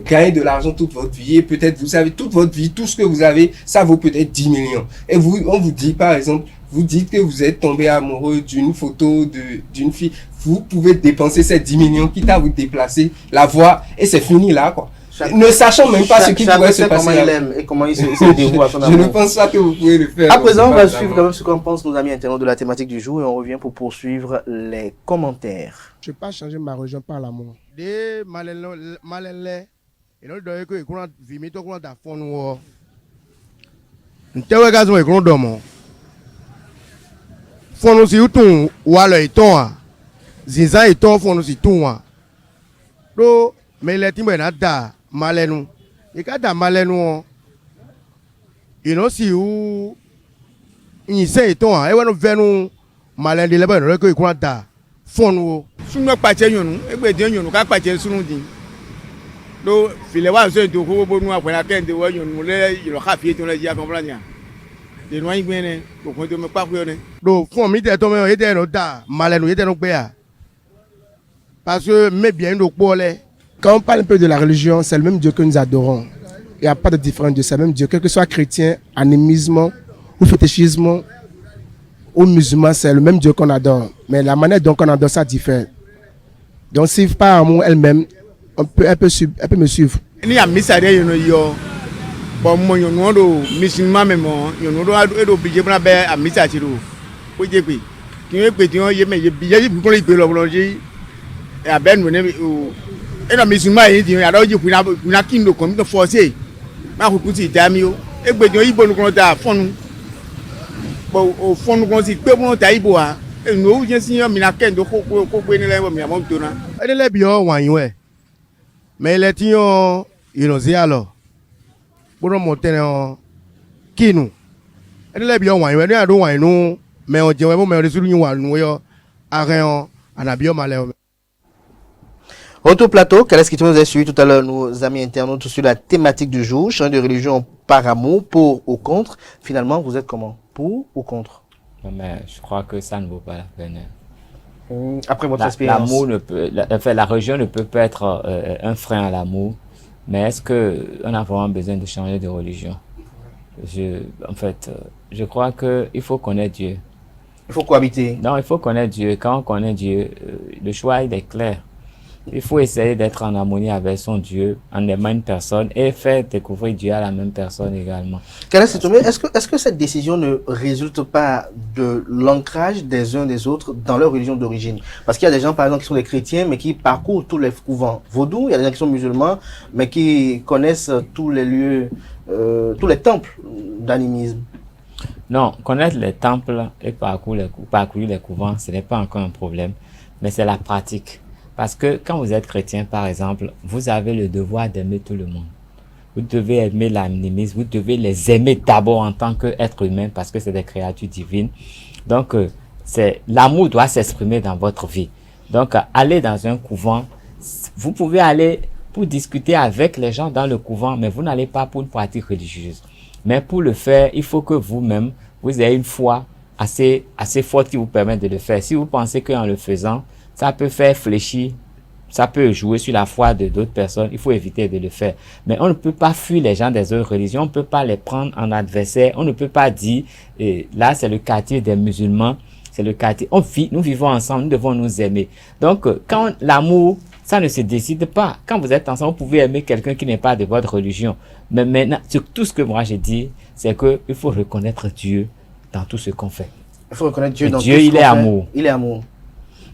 gagner de l'argent toute votre vie, et peut-être, vous savez, toute votre vie, tout ce que vous avez, ça vaut peut-être 10 millions. Et on vous dit, par exemple, vous dites que vous êtes tombé amoureux d'une photo d'une fille, vous pouvez dépenser ces 10 millions, quitte à vous déplacer, la voir, et c'est fini là, quoi. Ne sachant même pas ce qui pourrait se passer. Comment il aime et comment il se dévoue à son amour. Je ne pense pas que vous pouvez le faire. À présent, on va suivre quand même ce qu'en pensent nos amis internautes de la thématique du jour et on revient pour poursuivre les commentaires. Je ne vais pas changer ma religion par l'amour. Des malèles, et nous devons que nous vivons dans la fond. Nous devons que nous vivons dans la fond. Nous sommes tous les temps. Zizan et ton fond nous sommes tous. Mais les timons n'ont malenu, et quand t'as malenu, ils n'ont si où ils sont étonnants, et on veut nous malin de là-bas, nous que ils croient ta fond. Si nous pas tiens nous, et bien Dieu nous, quand pas tiens sur nous dit, donc filer voir ce tout pour nous après la quinte de voir nous les il a fait tout les dias comprendre. De nous bien pour qu'on me pas connaître. Donc fond mi t'es tombé, était nous ta malin nous était nous père. Parce que mais bien nous polé. Quand on parle un peu de la religion, c'est le même Dieu que nous adorons. Il n'y a pas de différence de c'est le même Dieu. Quel que soit chrétien, animisme ou fétichisme ou musulman, c'est le même Dieu qu'on adore. Mais la manière dont on adore ça diffère. Donc si par amour elle-même, elle peut me suivre. Il y a miséricorde, bon, moi, je suis musulman, mais je suis obligé de faire un miséricorde. Oui, je suis. Tu es chrétien, je suis et la musulman il dit alors il faut na kindo comme de forcer ma ko kuti damio e gbejo ibo nu kon ta fonu bo o fonu kon si pe mo ta ibo a e no je si mi na kendo ko pe ni le mi amon to na e le bi o wan yin we mais le ti o inozi alo bo no mo tene o kinu e le bi o wan yin we ni ado wan nu me o je we mo me resulu yin wan nu yo are o anabi o male. Retour plateau, Carles Kitomen nous a suivi tout à l'heure nos amis internautes sur la thématique du jour, changer de religion par amour, pour ou contre. Finalement, vous êtes comment? Pour ou contre? Mais je crois que ça ne vaut pas la peine. Après votre expérience. L'amour ne peut, la religion ne peut pas être un frein à l'amour, mais est-ce qu'on a vraiment besoin de changer de religion? Je crois qu'il faut connaître Dieu. Il faut cohabiter. Non, il faut connaître Dieu. Quand on connaît Dieu, le choix il est clair. Il faut essayer d'être en harmonie avec son Dieu, en aimant une personne et faire découvrir Dieu à la même personne également. Carles Kitomen, est-ce que cette décision ne résulte pas de l'ancrage des uns des autres dans leur religion d'origine? Parce qu'il y a des gens, par exemple, qui sont des chrétiens, mais qui parcourent tous les couvents vaudous. Il y a des gens qui sont musulmans, mais qui connaissent tous les lieux, tous les temples d'animisme? Non, connaître les temples et parcourir les couvents, ce n'est pas encore un problème, mais c'est la pratique. Parce que quand vous êtes chrétien, par exemple, vous avez le devoir d'aimer tout le monde. Vous devez aimer l'animisme, vous devez les aimer d'abord en tant qu'être humain, parce que c'est des créatures divines. Donc, l'amour doit s'exprimer dans votre vie. Donc, aller dans un couvent, vous pouvez aller pour discuter avec les gens dans le couvent, mais vous n'allez pas pour une pratique religieuse. Mais pour le faire, il faut que vous-même, vous ayez une foi assez forte qui vous permet de le faire. Si vous pensez qu'en le faisant, ça peut faire fléchir, ça peut jouer sur la foi de d'autres personnes, il faut éviter de le faire. Mais on ne peut pas fuir les gens des autres religions, on ne peut pas les prendre en adversaire, on ne peut pas dire, là c'est le quartier des musulmans, c'est le quartier, nous vivons ensemble, nous devons nous aimer. Donc, quand l'amour, ça ne se décide pas. Quand vous êtes ensemble, vous pouvez aimer quelqu'un qui n'est pas de votre religion. Mais maintenant, sur tout ce que moi j'ai dit, c'est qu'il faut reconnaître Dieu dans tout ce qu'on fait. Il faut reconnaître Dieu dans tout ce qu'on fait. Dieu, il est amour. Il est amour.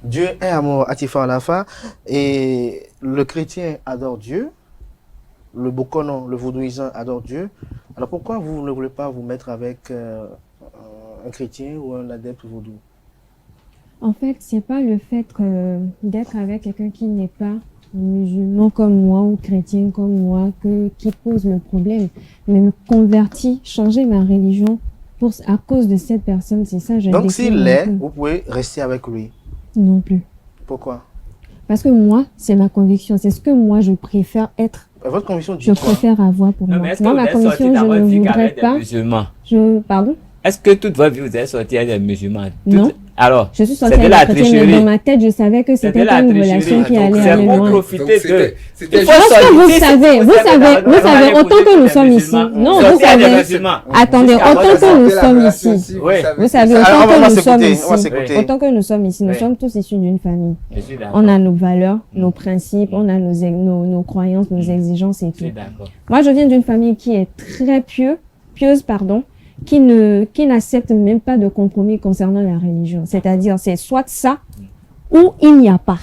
Dieu est amour, Atifa Alafa. Et le chrétien adore Dieu. Le Bokono, le vaudouisant adore Dieu. Alors pourquoi vous ne voulez pas vous mettre avec un chrétien ou un adepte vaudou? En fait, c'est pas le fait d'être avec quelqu'un qui n'est pas musulman comme moi ou chrétien comme moi qui pose le problème. Mais me convertir, changer ma religion à cause de cette personne, c'est ça. Donc s'il l'est, vous pouvez rester avec lui? Non plus. Pourquoi? Parce que moi, c'est ma conviction. C'est ce que moi, je préfère être. Votre conviction dit Je préfère avoir pour moi. Moi, ma conviction, je ne voudrais pas. Pardon? Est-ce que toute votre vie, vous êtes sorti avec des musulmans? Non. Alors, je suis sortie avec des chrétiens, mais dans ma tête, je savais que c'était pas une relation qui allait aller loin. Profiter de... vous savez, autant que nous sommes ici. Non, vous savez. Attendez, autant que nous sommes ici. Vous savez, autant que nous sommes ici. Autant que nous sommes ici, nous sommes tous issus d'une famille. On a nos valeurs, nos principes, on a nos croyances, nos exigences et tout. Moi, je viens d'une famille qui est très pieuse, qui n'accepte même pas de compromis concernant la religion. C'est-à-dire, c'est soit ça ou il n'y a pas.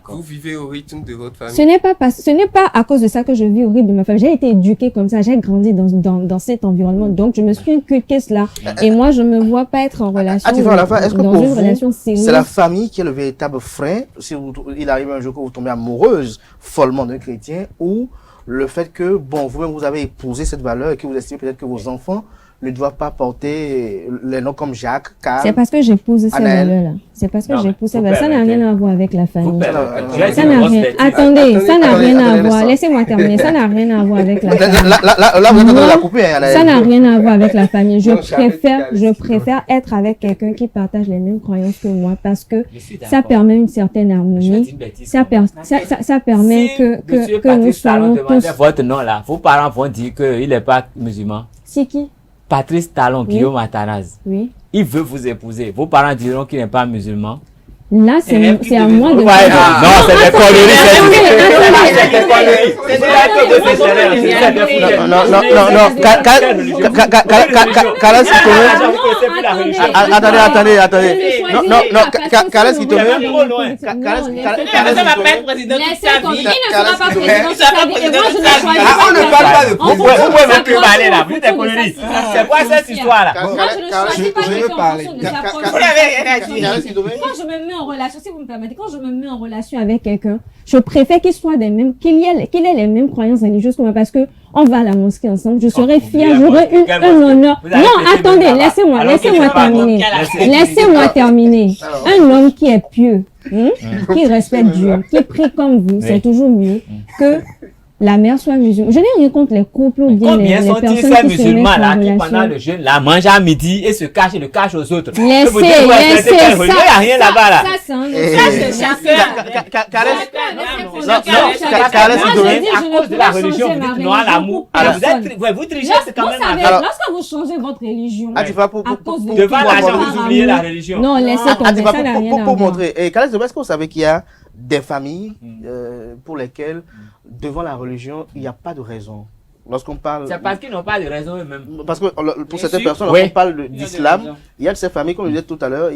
Vous vivez au rythme de votre famille? Ce n'est pas à cause de ça que je vis au rythme de ma famille. J'ai été éduquée comme ça, j'ai grandi dans cet environnement. Donc, je me suis inculquée cela. Et moi, je ne me vois pas être en relation est-ce que pour vous, c'est la famille qui est le véritable frein si il arrive un jour que vous tombez amoureuse follement d'un chrétien, ou le fait que, vous-même, vous avez épousé cette valeur et que vous estimez peut-être que vos enfants ne doivent pas porter les noms comme Jacques, Karl. C'est parce que j'épouse ces valeurs-là. C'est parce que j'épouse ces valeurs. Ça n'a rien à voir avec la famille. Ça n'a rien. Attendez, ça n'a rien à voir. Laissez-moi terminer. Ça n'a rien à voir avec la famille. Là, vous êtes en train de la couper. Ça n'a rien à voir avec la famille. Je préfère être avec quelqu'un qui partage les mêmes croyances que moi, parce que ça permet une certaine harmonie. Ça permet que nous soyons tous. Votre nom là, vos parents vont dire qu'il n'est pas musulman. C'est qui? Patrice Talon, Guillaume Athanase. Oui. Il veut vous épouser. Vos parents diront qu'il n'est pas musulman. Là, c'est à moi de... Non, c'est des conneries. Attendez. Non, Carles qui te met. On ne parle pas de... Vous pouvez même plus parler là. Vous êtes des conneries. C'est quoi cette histoire là? Je veux parler. Vous n'avez rien à dire. Quand je me mets en relation, si vous me permettez, quand je me mets en relation avec quelqu'un, je préfère qu'il soit des mêmes, qu'il ait les mêmes croyances religieuses que moi, parce que on va à la mosquée ensemble, je serais fière, j'aurais eu un honneur. Non, attendez, laissez-moi terminer. Un homme qui est pieux, qui respecte Dieu, qui prie comme vous, c'est toujours mieux que la mère soit musulmane. Je n'ai rien contre les couples ou bien les personnes qui se mettent musulmans là, qui pendant le jeûne là mangent à midi et se cachent et le cachent aux autres. Laissez ça. Il n'y a rien là-bas là. Ça c'est chacun. Caresse à cause de la religion, vous dites non à l'amour. Vous trichez, c'est quand même. Lorsque vous changez votre religion, à cause de devant l'argent, vous oubliez la religion. Non, laissez tomber, ça n'a rien à voir. Pour montrer, Caresse, est-ce que vous savez qu'il y a des familles pour lesquelles devant la religion, il n'y a pas de raison. Lorsqu'on parle... C'est parce qu'ils n'ont pas de raison eux-mêmes. Parce que pour certaines personnes, lorsqu'on parle d'islam, il y a de ces familles, comme je disais tout à l'heure,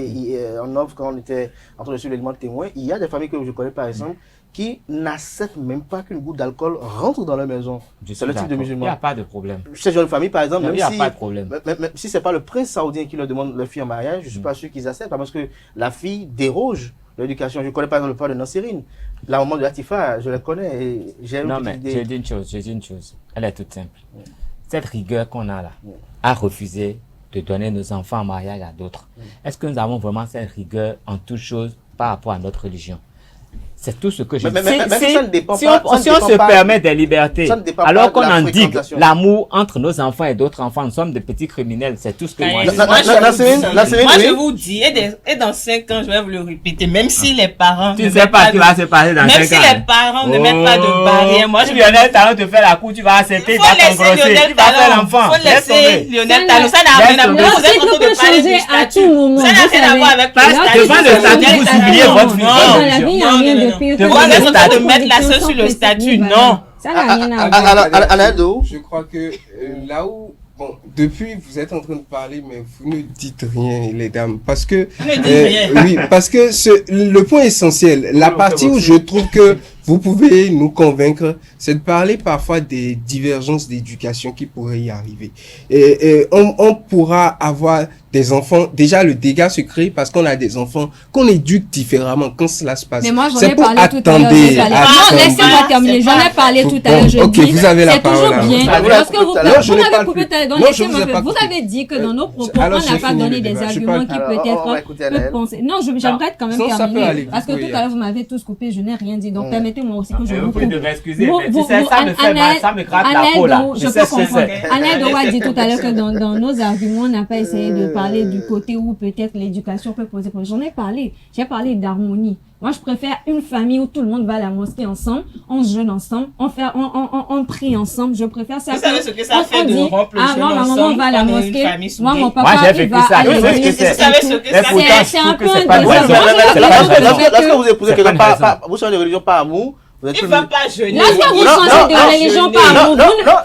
en offre, quand on était en train de suivre l'élément de témoin, il y a des familles que je connais par exemple, qui n'acceptent même pas qu'une goutte d'alcool rentre dans leur maison. C'est le type de musulman. Il n'y a pas de problème. Ces jeunes familles, par exemple, il n'y a pas de problème. Même si ce n'est pas le prince saoudien qui leur demande leur fille en mariage, je ne suis pas sûr qu'ils acceptent, parce que la fille déroge l'éducation. Je connais par exemple le père de Nassérine. La maman de Latifa, je la connais. Et j'ai non, mais j'ai dit une chose. Elle est toute simple. Cette rigueur qu'on a là, a refusé de donner nos enfants en mariage à d'autres. Est-ce que nous avons vraiment cette rigueur en toute chose par rapport à notre religion? C'est tout ce que je dis. Si on se permet des libertés, alors qu'on endigue l'amour entre nos enfants et d'autres enfants, nous sommes des petits criminels. C'est tout ce que moi je vous dis. Et dans 5 ans, je vais vous le répéter. Même si les parents. Tu ne sais pas ce qui va se passer dans 5 ans. Même si les parents ne mettent pas de barrière. Moi, si Lionel Talon te fait la cour, tu vas accepter, il va t'engrosser, tu vas faire l'enfant. Il faut laisser Lionel Talon. Ça n'a rien à voir. Vous êtes en train de parler du statut. Ça n'a rien à voir avec le statut. Devant le statut, vous oubliez votre fille. De mettre la sauce sur le statut, non. Ça n'a rien à voir. Je crois que là où, bon, depuis vous êtes en train de parler, mais vous ne dites rien, les dames, parce que oui, parce que le point essentiel, la partie où je trouve que vous pouvez nous convaincre, c'est de parler parfois des divergences d'éducation qui pourraient y arriver. Et on pourra avoir des enfants, déjà le dégât se crée parce qu'on a des enfants qu'on éduque différemment quand cela se passe. Mais moi j'en ai parlé tout à l'heure. Non, laissez-moi terminer. J'en ai parlé tout à l'heure. Ok, vous avez la parole. C'est toujours bien. Parce que vous m'avez coupé tout à l'heure. Vous avez dit que dans nos propos, on n'a pas donné des arguments qui peut-être peuvent penser. Non, j'aimerais quand même terminer. Parce que tout à l'heure vous m'avez tous coupé, je n'ai rien dit. Donc permettez-moi aussi que je vous coupe. Vous devez m'excuser, mais tu sais, ça me fait mal, ça me gratte la peau là. Je peux comprendre. Alain Doua dit tout à l'heure que dans nos arguments, on n'a pas essayé de parler du côté où peut-être l'éducation peut poser problème. J'en ai parlé. J'ai parlé d'harmonie. Moi, je préfère une famille où tout le monde va à la mosquée ensemble, on se jeûne ensemble, on prie ensemble. Je préfère ça. Vous savez ce que ça fait de rompre le jeûne ensemble? Ma maman va à la mosquée. Moi, mon papa, il va à l'église. Vous savez ce que ça fait? C'est un peu un Lorsque vous épousez quelqu'un, vous changez de religion par amour. Il ne va pas jeûner. Lorsque vous changez de religion par amour,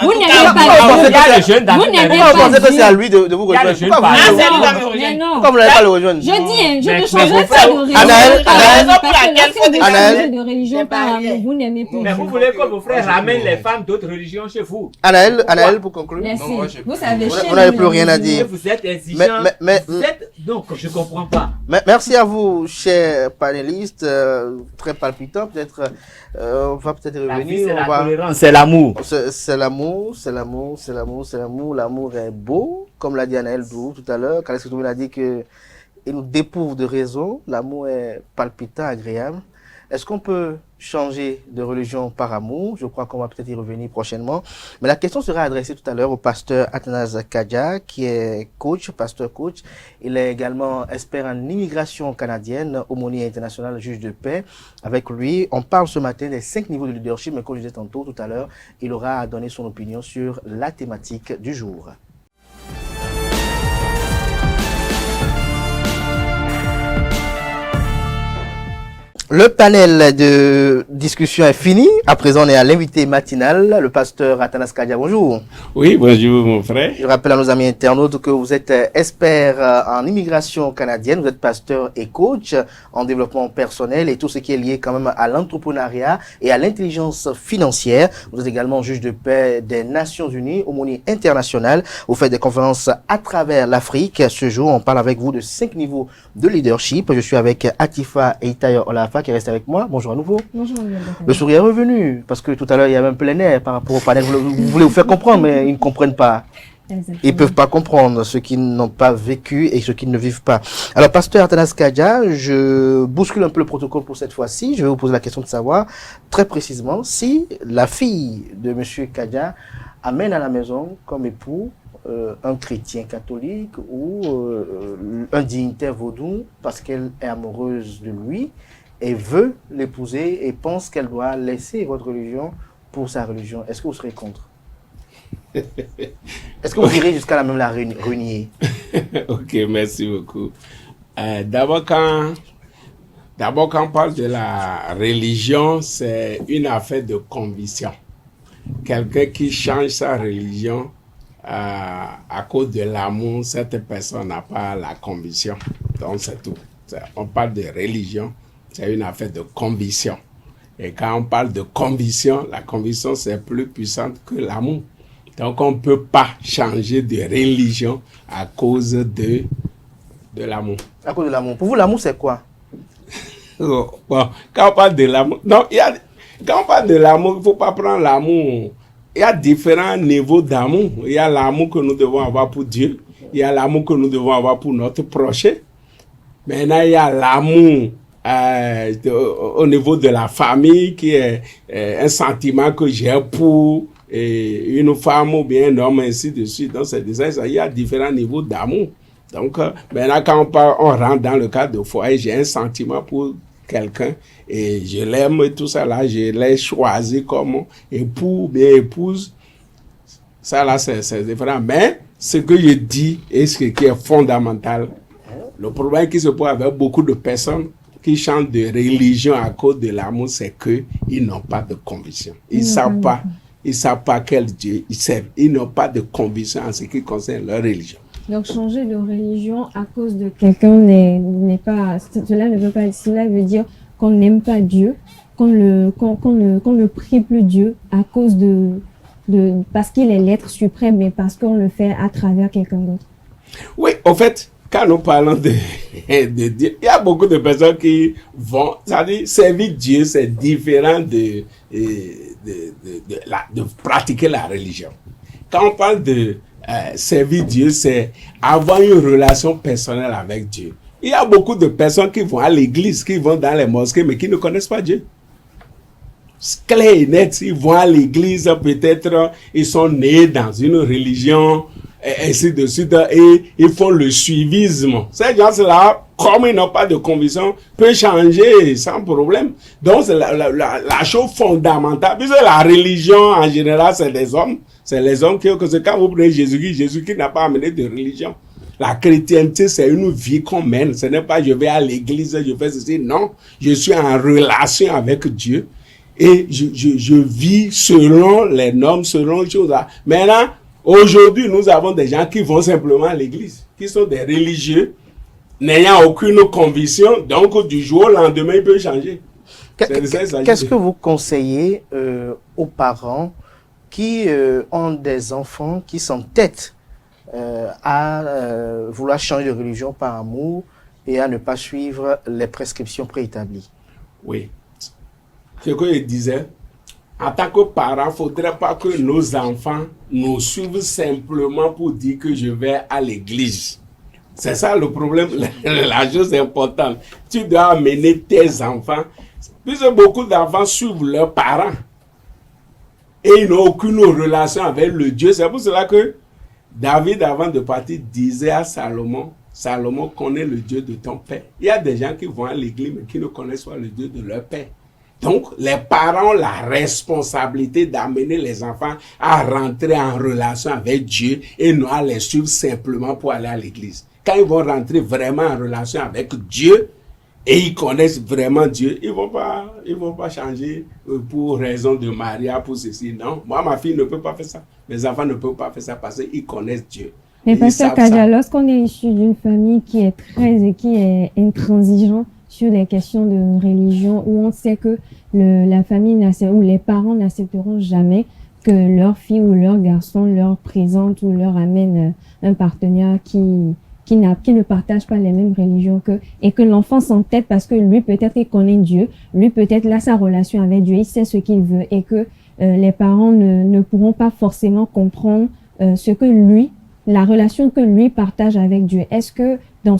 vous n'avez pas le jeûne dans vous n'avez pas pensé que c'est à lui de vous rejoindre. Pourquoi vous n'allez pas le rejoindre? Je dis, je ne changerai pas de religion par amour. Vous n'aimez pas. Mais vous voulez que vos frères ramènent les femmes d'autres religions chez vous? Anaël, pour conclure. Vous savez, vous n'avez plus rien à dire. Vous êtes exigeant. Donc, je ne comprends pas. Merci à vous, chers panélistes. Très palpitant, peut-être. On va peut-être revenir. C'est la tolérance, c'est l'amour. C'est l'amour, c'est l'amour, c'est l'amour, c'est l'amour. L'amour est beau, comme l'a dit Anaël Dou tout à l'heure. Khaled Sotoumi a dit que il nous dépouve de raison. L'amour est palpitant, agréable. Est-ce qu'on peut changer de religion par amour? Je crois qu'on va peut-être y revenir prochainement. Mais la question sera adressée tout à l'heure au pasteur Athanase Kadja, qui est pasteur coach. Il est également expert en immigration canadienne, aumônier international, juge de paix. Avec lui, on parle ce matin des 5 niveaux de leadership, mais comme je disais tantôt, tout à l'heure, il aura donné son opinion sur la thématique du jour. Le panel de discussion est fini. À présent, on est à l'invité matinal, le pasteur Athanase Kadja. Bonjour. Oui, bonjour mon frère. Je rappelle à nos amis internautes que vous êtes expert en immigration canadienne, vous êtes pasteur et coach en développement personnel et tout ce qui est lié quand même à l'entrepreneuriat et à l'intelligence financière. Vous êtes également juge de paix des Nations Unies, aumônier international. Vous faites des conférences à travers l'Afrique. Ce jour, on parle avec vous de 5 niveaux de leadership. Je suis avec Atifa Eitayo Olafa qui reste avec moi. Bonjour à nouveau. Bonjour. Le sourire est revenu parce que tout à l'heure il y avait un plein air par rapport au panel. Vous voulez vous faire comprendre, mais ils ne comprennent pas. Exactement. Ils ne peuvent pas comprendre ceux qui n'ont pas vécu et ceux qui ne vivent pas. Alors, pasteur Athanase Kadja, je bouscule un peu le protocole pour cette fois-ci. Je vais vous poser la question de savoir très précisément si la fille de monsieur Kadja amène à la maison comme époux un chrétien catholique ou un dignitaire vaudou parce qu'elle est amoureuse de lui et veut l'épouser et pense qu'elle doit laisser votre religion pour sa religion. Est-ce que vous serez contre? Est-ce que vous irez jusqu'à la même la renier? Ok, merci beaucoup. D'abord, quand on parle de la religion, c'est une affaire de conviction. Quelqu'un qui change sa religion à cause de l'amour, cette personne n'a pas la conviction. Donc, c'est tout. On parle de religion, c'est une affaire de conviction. Et quand on parle de conviction, la conviction, c'est plus puissante que l'amour. Donc, on ne peut pas changer de religion à cause de l'amour. À cause de l'amour. Pour vous, l'amour, c'est quoi? Bon, quand on parle de l'amour... Non, quand on parle de l'amour, il ne faut pas prendre l'amour. Il y a différents niveaux d'amour. Il y a l'amour que nous devons avoir pour Dieu. Il y a l'amour que nous devons avoir pour notre prochain. Maintenant, il y a l'amour au niveau de la famille qui est un sentiment que j'ai pour une femme ou bien un homme, ainsi de suite. Donc, c'est ça. Il y a différents niveaux d'amour. Donc, maintenant, quand on rentre dans le cadre de foyer, j'ai un sentiment pour quelqu'un et je l'aime et tout ça là, je l'ai choisi comme époux, bien épouse. Ça là, c'est différent. Mais ce que je dis et ce qui est fondamental, le problème qui se pose avec beaucoup de personnes qui chantent de religion à cause de l'amour, c'est qu'ils n'ont pas de conviction. Ils ne savent pas quel Dieu ils servent. Ils n'ont pas de conviction en ce qui concerne leur religion. Donc changer de religion à cause de quelqu'un n'est pas, cela ne veut pas, cela veut dire qu'on n'aime pas Dieu, qu'on ne prie plus Dieu à cause parce qu'il est l'être suprême, mais parce qu'on le fait à travers quelqu'un d'autre. Oui, en fait, quand nous parlons de Dieu, il y a beaucoup de personnes qui vont, c'est-à-dire servir Dieu, c'est différent de pratiquer la religion. Quand on parle de servir Dieu, c'est avoir une relation personnelle avec Dieu. Il y a beaucoup de personnes qui vont à l'église, qui vont dans les mosquées, mais qui ne connaissent pas Dieu. C'est clair et net, ils vont à l'église, peut-être ils sont nés dans une religion, et ainsi de suite, et ils font le suivisme. Ces gens-là, comme ils n'ont pas de conviction, peuvent changer sans problème. Donc, c'est la chose fondamentale, puisque la religion, en général, c'est des hommes. C'est les hommes quand vous prenez Jésus qui n'a pas amené de religion. La chrétienté, c'est une vie qu'on mène. Ce n'est pas je vais à l'église, je fais ceci. Non, je suis en relation avec Dieu. Et je vis selon les normes, selon les choses là. Maintenant, aujourd'hui, nous avons des gens qui vont simplement à l'église, qui sont des religieux, n'ayant aucune conviction. Donc, du jour au lendemain, ils peuvent changer. Qu'est-ce que vous conseillez aux parents qui ont des enfants qui s'entêtent à vouloir changer de religion par amour et à ne pas suivre les prescriptions préétablies? Oui. Ce que je disais, en tant que parents, il ne faudrait pas que nos enfants nous suivent simplement pour dire que je vais à l'église. C'est ça le problème, la chose importante. Tu dois amener tes enfants, puisque beaucoup d'enfants suivent leurs parents. Et ils n'ont aucune relation avec le Dieu. C'est pour cela que David, avant de partir, disait à Salomon, Salomon connaît le Dieu de ton père. Il y a des gens qui vont à l'église mais qui ne connaissent pas le Dieu de leur père. Donc, les parents ont la responsabilité d'amener les enfants à rentrer en relation avec Dieu et non à les suivre simplement pour aller à l'église. Quand ils vont rentrer vraiment en relation avec Dieu et ils connaissent vraiment Dieu, ils vont pas changer pour raison de mariage, pour ceci. Non, moi, ma fille ne peut pas faire ça. Mes enfants ne peuvent pas faire ça parce qu'ils connaissent Dieu. Mais Pasteur Kadia, lorsqu'on est issu d'une famille qui est qui est intransigeante sur les questions de religion, où on sait que la famille ou les parents n'accepteront jamais que leur fille ou leur garçon leur présente ou leur amène un partenaire qui ne partage pas les mêmes religions qu'eux, et que l'enfant s'entête parce que lui peut-être il connaît Dieu, lui peut-être là sa relation avec Dieu, il sait ce qu'il veut, et que les parents ne pourront pas forcément comprendre la relation que lui partage avec Dieu. Est-ce que dans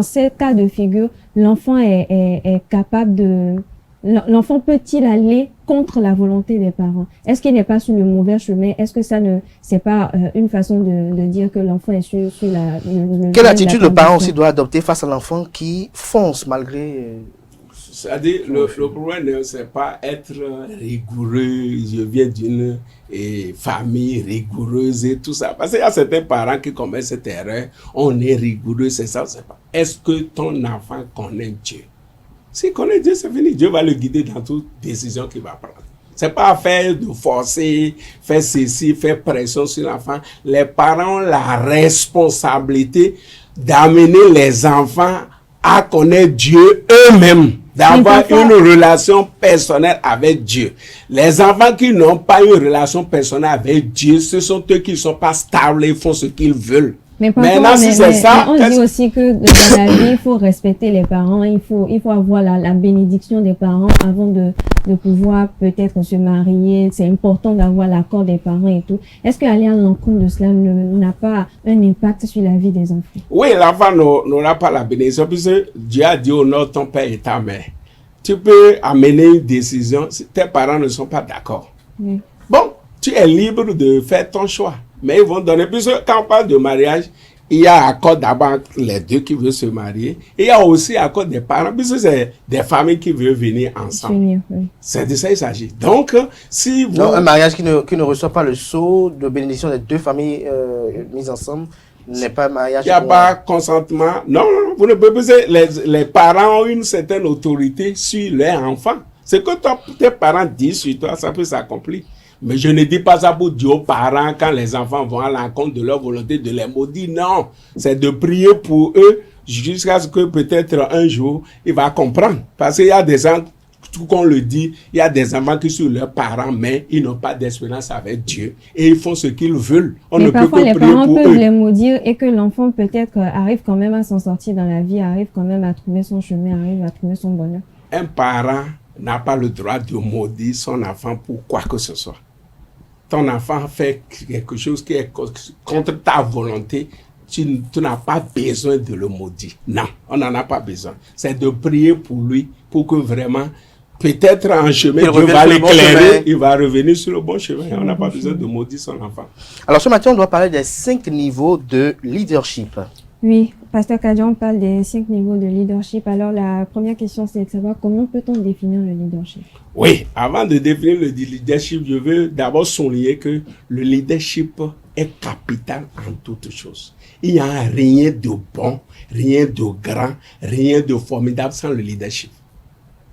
ces cas de figure, l'enfant est capable l'enfant peut-il aller contre la volonté des parents? Est-ce qu'il n'est pas sur le mauvais chemin? Est-ce que c'est pas une façon de dire que l'enfant est sur quelle attitude le parent aussi doit adopter face à l'enfant qui fonce malgré... C'est-à-dire, le problème, c'est pas être rigoureux. Je viens d'une famille rigoureuse et tout ça. Parce qu'il y a certains parents qui commettent cette erreur. On est rigoureux, c'est ça, c'est pas. Est-ce que ton enfant connaît Dieu? S'il connaît Dieu, c'est fini. Dieu va le guider dans toute décision qu'il va prendre. C'est pas faire de forcer, faire ceci, faire pression sur l'enfant. Les parents ont la responsabilité d'amener les enfants à connaître Dieu eux-mêmes. d'avoir une relation personnelle avec Dieu. Les enfants qui n'ont pas une relation personnelle avec Dieu, ce sont eux qui ne sont pas stables et font ce qu'ils veulent. Mais maintenant, si c'est ça, on dit aussi que dans la vie, il faut respecter les parents, il faut avoir la bénédiction des parents avant de pouvoir peut-être se marier. C'est important d'avoir l'accord des parents et tout. Est-ce qu'aller à l'encontre de cela n'a pas un impact sur la vie des enfants? Oui, l'enfant n'aura pas la bénédiction puisque Dieu a dit honore ton père et ta mère. Tu peux amener une décision si tes parents ne sont pas d'accord. Oui. Bon, tu es libre de faire ton choix. Mais ils vont donner, puisque quand on parle de mariage, il y a accord d'abord entre les deux qui veulent se marier. Et il y a aussi accord des parents, puisque c'est des familles qui veulent venir ensemble. Oui. C'est de ça qu'il s'agit. Donc, si vous... Donc, un mariage qui ne reçoit pas le sceau de bénédiction des deux familles mises ensemble n'est pas un mariage. Il n'y a pas consentement. Non, vous ne pouvez pas. Les parents ont une certaine autorité sur leurs enfants. Ce que tes parents disent sur toi, ça peut s'accomplir. Mais je ne dis pas ça pour dire aux parents quand les enfants vont à l'encontre de leur volonté de les maudire. Non, c'est de prier pour eux jusqu'à ce que peut-être un jour, il va comprendre. Parce qu'il y a des gens, tout qu'on le dit, il y a des enfants qui sont leurs parents, mais ils n'ont pas d'espérance avec Dieu. Et ils font ce qu'ils veulent. On mais ne peut parfois, que les prier parents pour peuvent eux. les maudire et que l'enfant peut-être arrive quand même à s'en sortir dans la vie, arrive quand même à trouver son chemin, arrive à trouver son bonheur. Un parent n'a pas le droit de maudire son enfant pour quoi que ce soit. Ton enfant fait quelque chose qui est contre ta volonté, tu n'as pas besoin de le maudire. Non, on n'en a pas besoin. C'est de prier pour lui, pour que vraiment, peut-être en chemin, Dieu va l'éclairer, il va revenir sur le bon chemin. On n'a pas besoin de maudire son enfant. Alors ce matin, on doit parler des 5 niveaux de leadership. Oui, Pasteur Kadian parle des 5 niveaux de leadership. Alors la première question, c'est de savoir comment peut-on définir le leadership? Oui, avant de définir le leadership, je veux d'abord souligner que le leadership est capital en toutes choses. Il n'y a rien de bon, rien de grand, rien de formidable sans le leadership.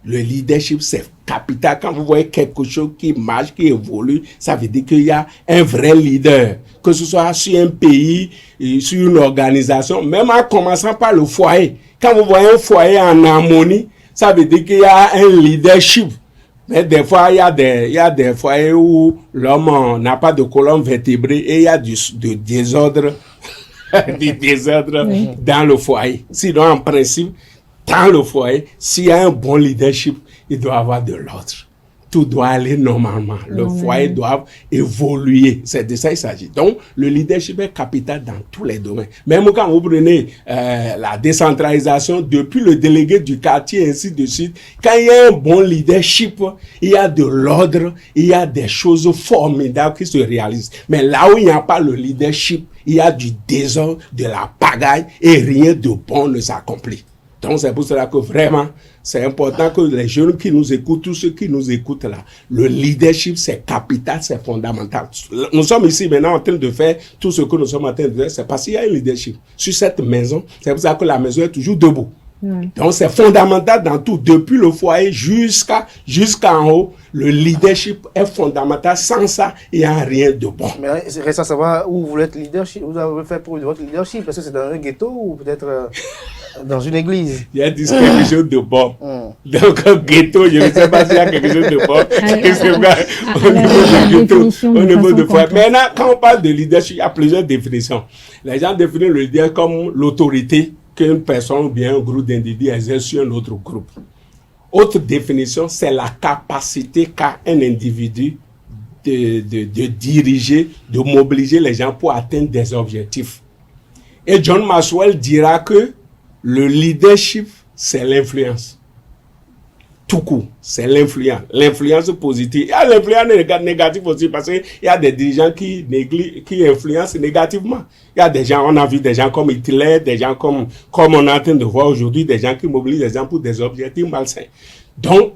Le leadership, c'est capital. Quand vous voyez quelque chose qui marche, qui évolue, ça veut dire qu'il y a un vrai leader. Que ce soit sur un pays, sur une organisation, même en commençant par le foyer. Quand vous voyez un foyer en harmonie, ça veut dire qu'il y a un leadership. Mais des fois, il y a des foyers où l'homme n'a pas de colonne vertébrée et il y a du désordre, du désordre dans le foyer. Sinon, en principe, dans le foyer, s'il y a un bon leadership, il doit avoir de l'ordre. Tout doit aller normalement. Le foyer doit évoluer. C'est de ça qu'il s'agit. Donc, le leadership est capital dans tous les domaines. Même quand vous prenez la décentralisation, depuis le délégué du quartier, ainsi de suite, quand il y a un bon leadership, il y a de l'ordre, il y a des choses formidables qui se réalisent. Mais là où il n'y a pas le leadership, il y a du désordre, de la pagaille et rien de bon ne s'accomplit. Donc, c'est pour cela que vraiment, c'est important que les jeunes qui nous écoutent, tous ceux qui nous écoutent là, le leadership, c'est capital, c'est fondamental. Nous sommes ici maintenant en train de faire tout ce que nous sommes en train de faire, c'est parce qu'il y a un leadership. Sur cette maison, c'est pour ça que la maison est toujours debout. Donc, c'est fondamental dans tout, depuis le foyer jusqu'en haut. Le leadership est fondamental. Sans ça, il n'y a rien de bon. Mais il reste à savoir où vous voulez être leadership, vous avez fait pour votre leadership, parce que c'est dans un ghetto ou peut-être dans une église. Il y a quelque chose de bon. Donc, un ghetto, je ne sais pas s'il y a quelque chose de bon. Au niveau de foyer. Maintenant, quand on parle de leadership, il y a plusieurs définitions. Les gens définissent le leader comme l'autorité qu'une personne ou bien un groupe d'individus exerce sur un autre groupe. Autre définition, c'est la capacité qu'a un individu de diriger, de mobiliser les gens pour atteindre des objectifs. Et John Maxwell dira que le leadership, c'est l'influence. Tout court, c'est l'influence. L'influence positive. Il y a l'influence négative aussi parce qu'il y a des dirigeants qui influencent négativement. Il y a des gens, on a vu des gens comme Hitler, des gens comme on est en train de voir aujourd'hui, des gens qui mobilisent des gens pour des objectifs malsains. Donc,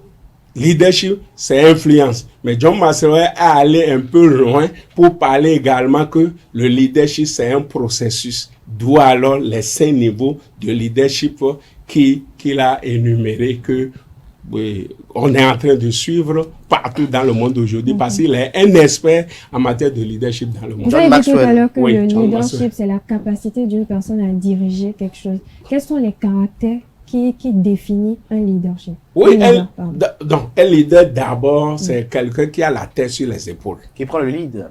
leadership, c'est influence. Mais John Maxwell est allé un peu loin pour parler également que le leadership, c'est un processus. D'où alors les 5 niveaux de leadership qu'il a énumérés que on est en train de suivre partout dans le monde aujourd'hui parce qu'il est un expert en matière de leadership dans le monde. Vous avez dit tout à l'heure que le leadership, c'est la capacité d'une personne à diriger quelque chose. Quels sont les caractères qui définit un leadership? Oui, un leader d'abord, c'est quelqu'un qui a la tête sur les épaules. Qui prend le lead.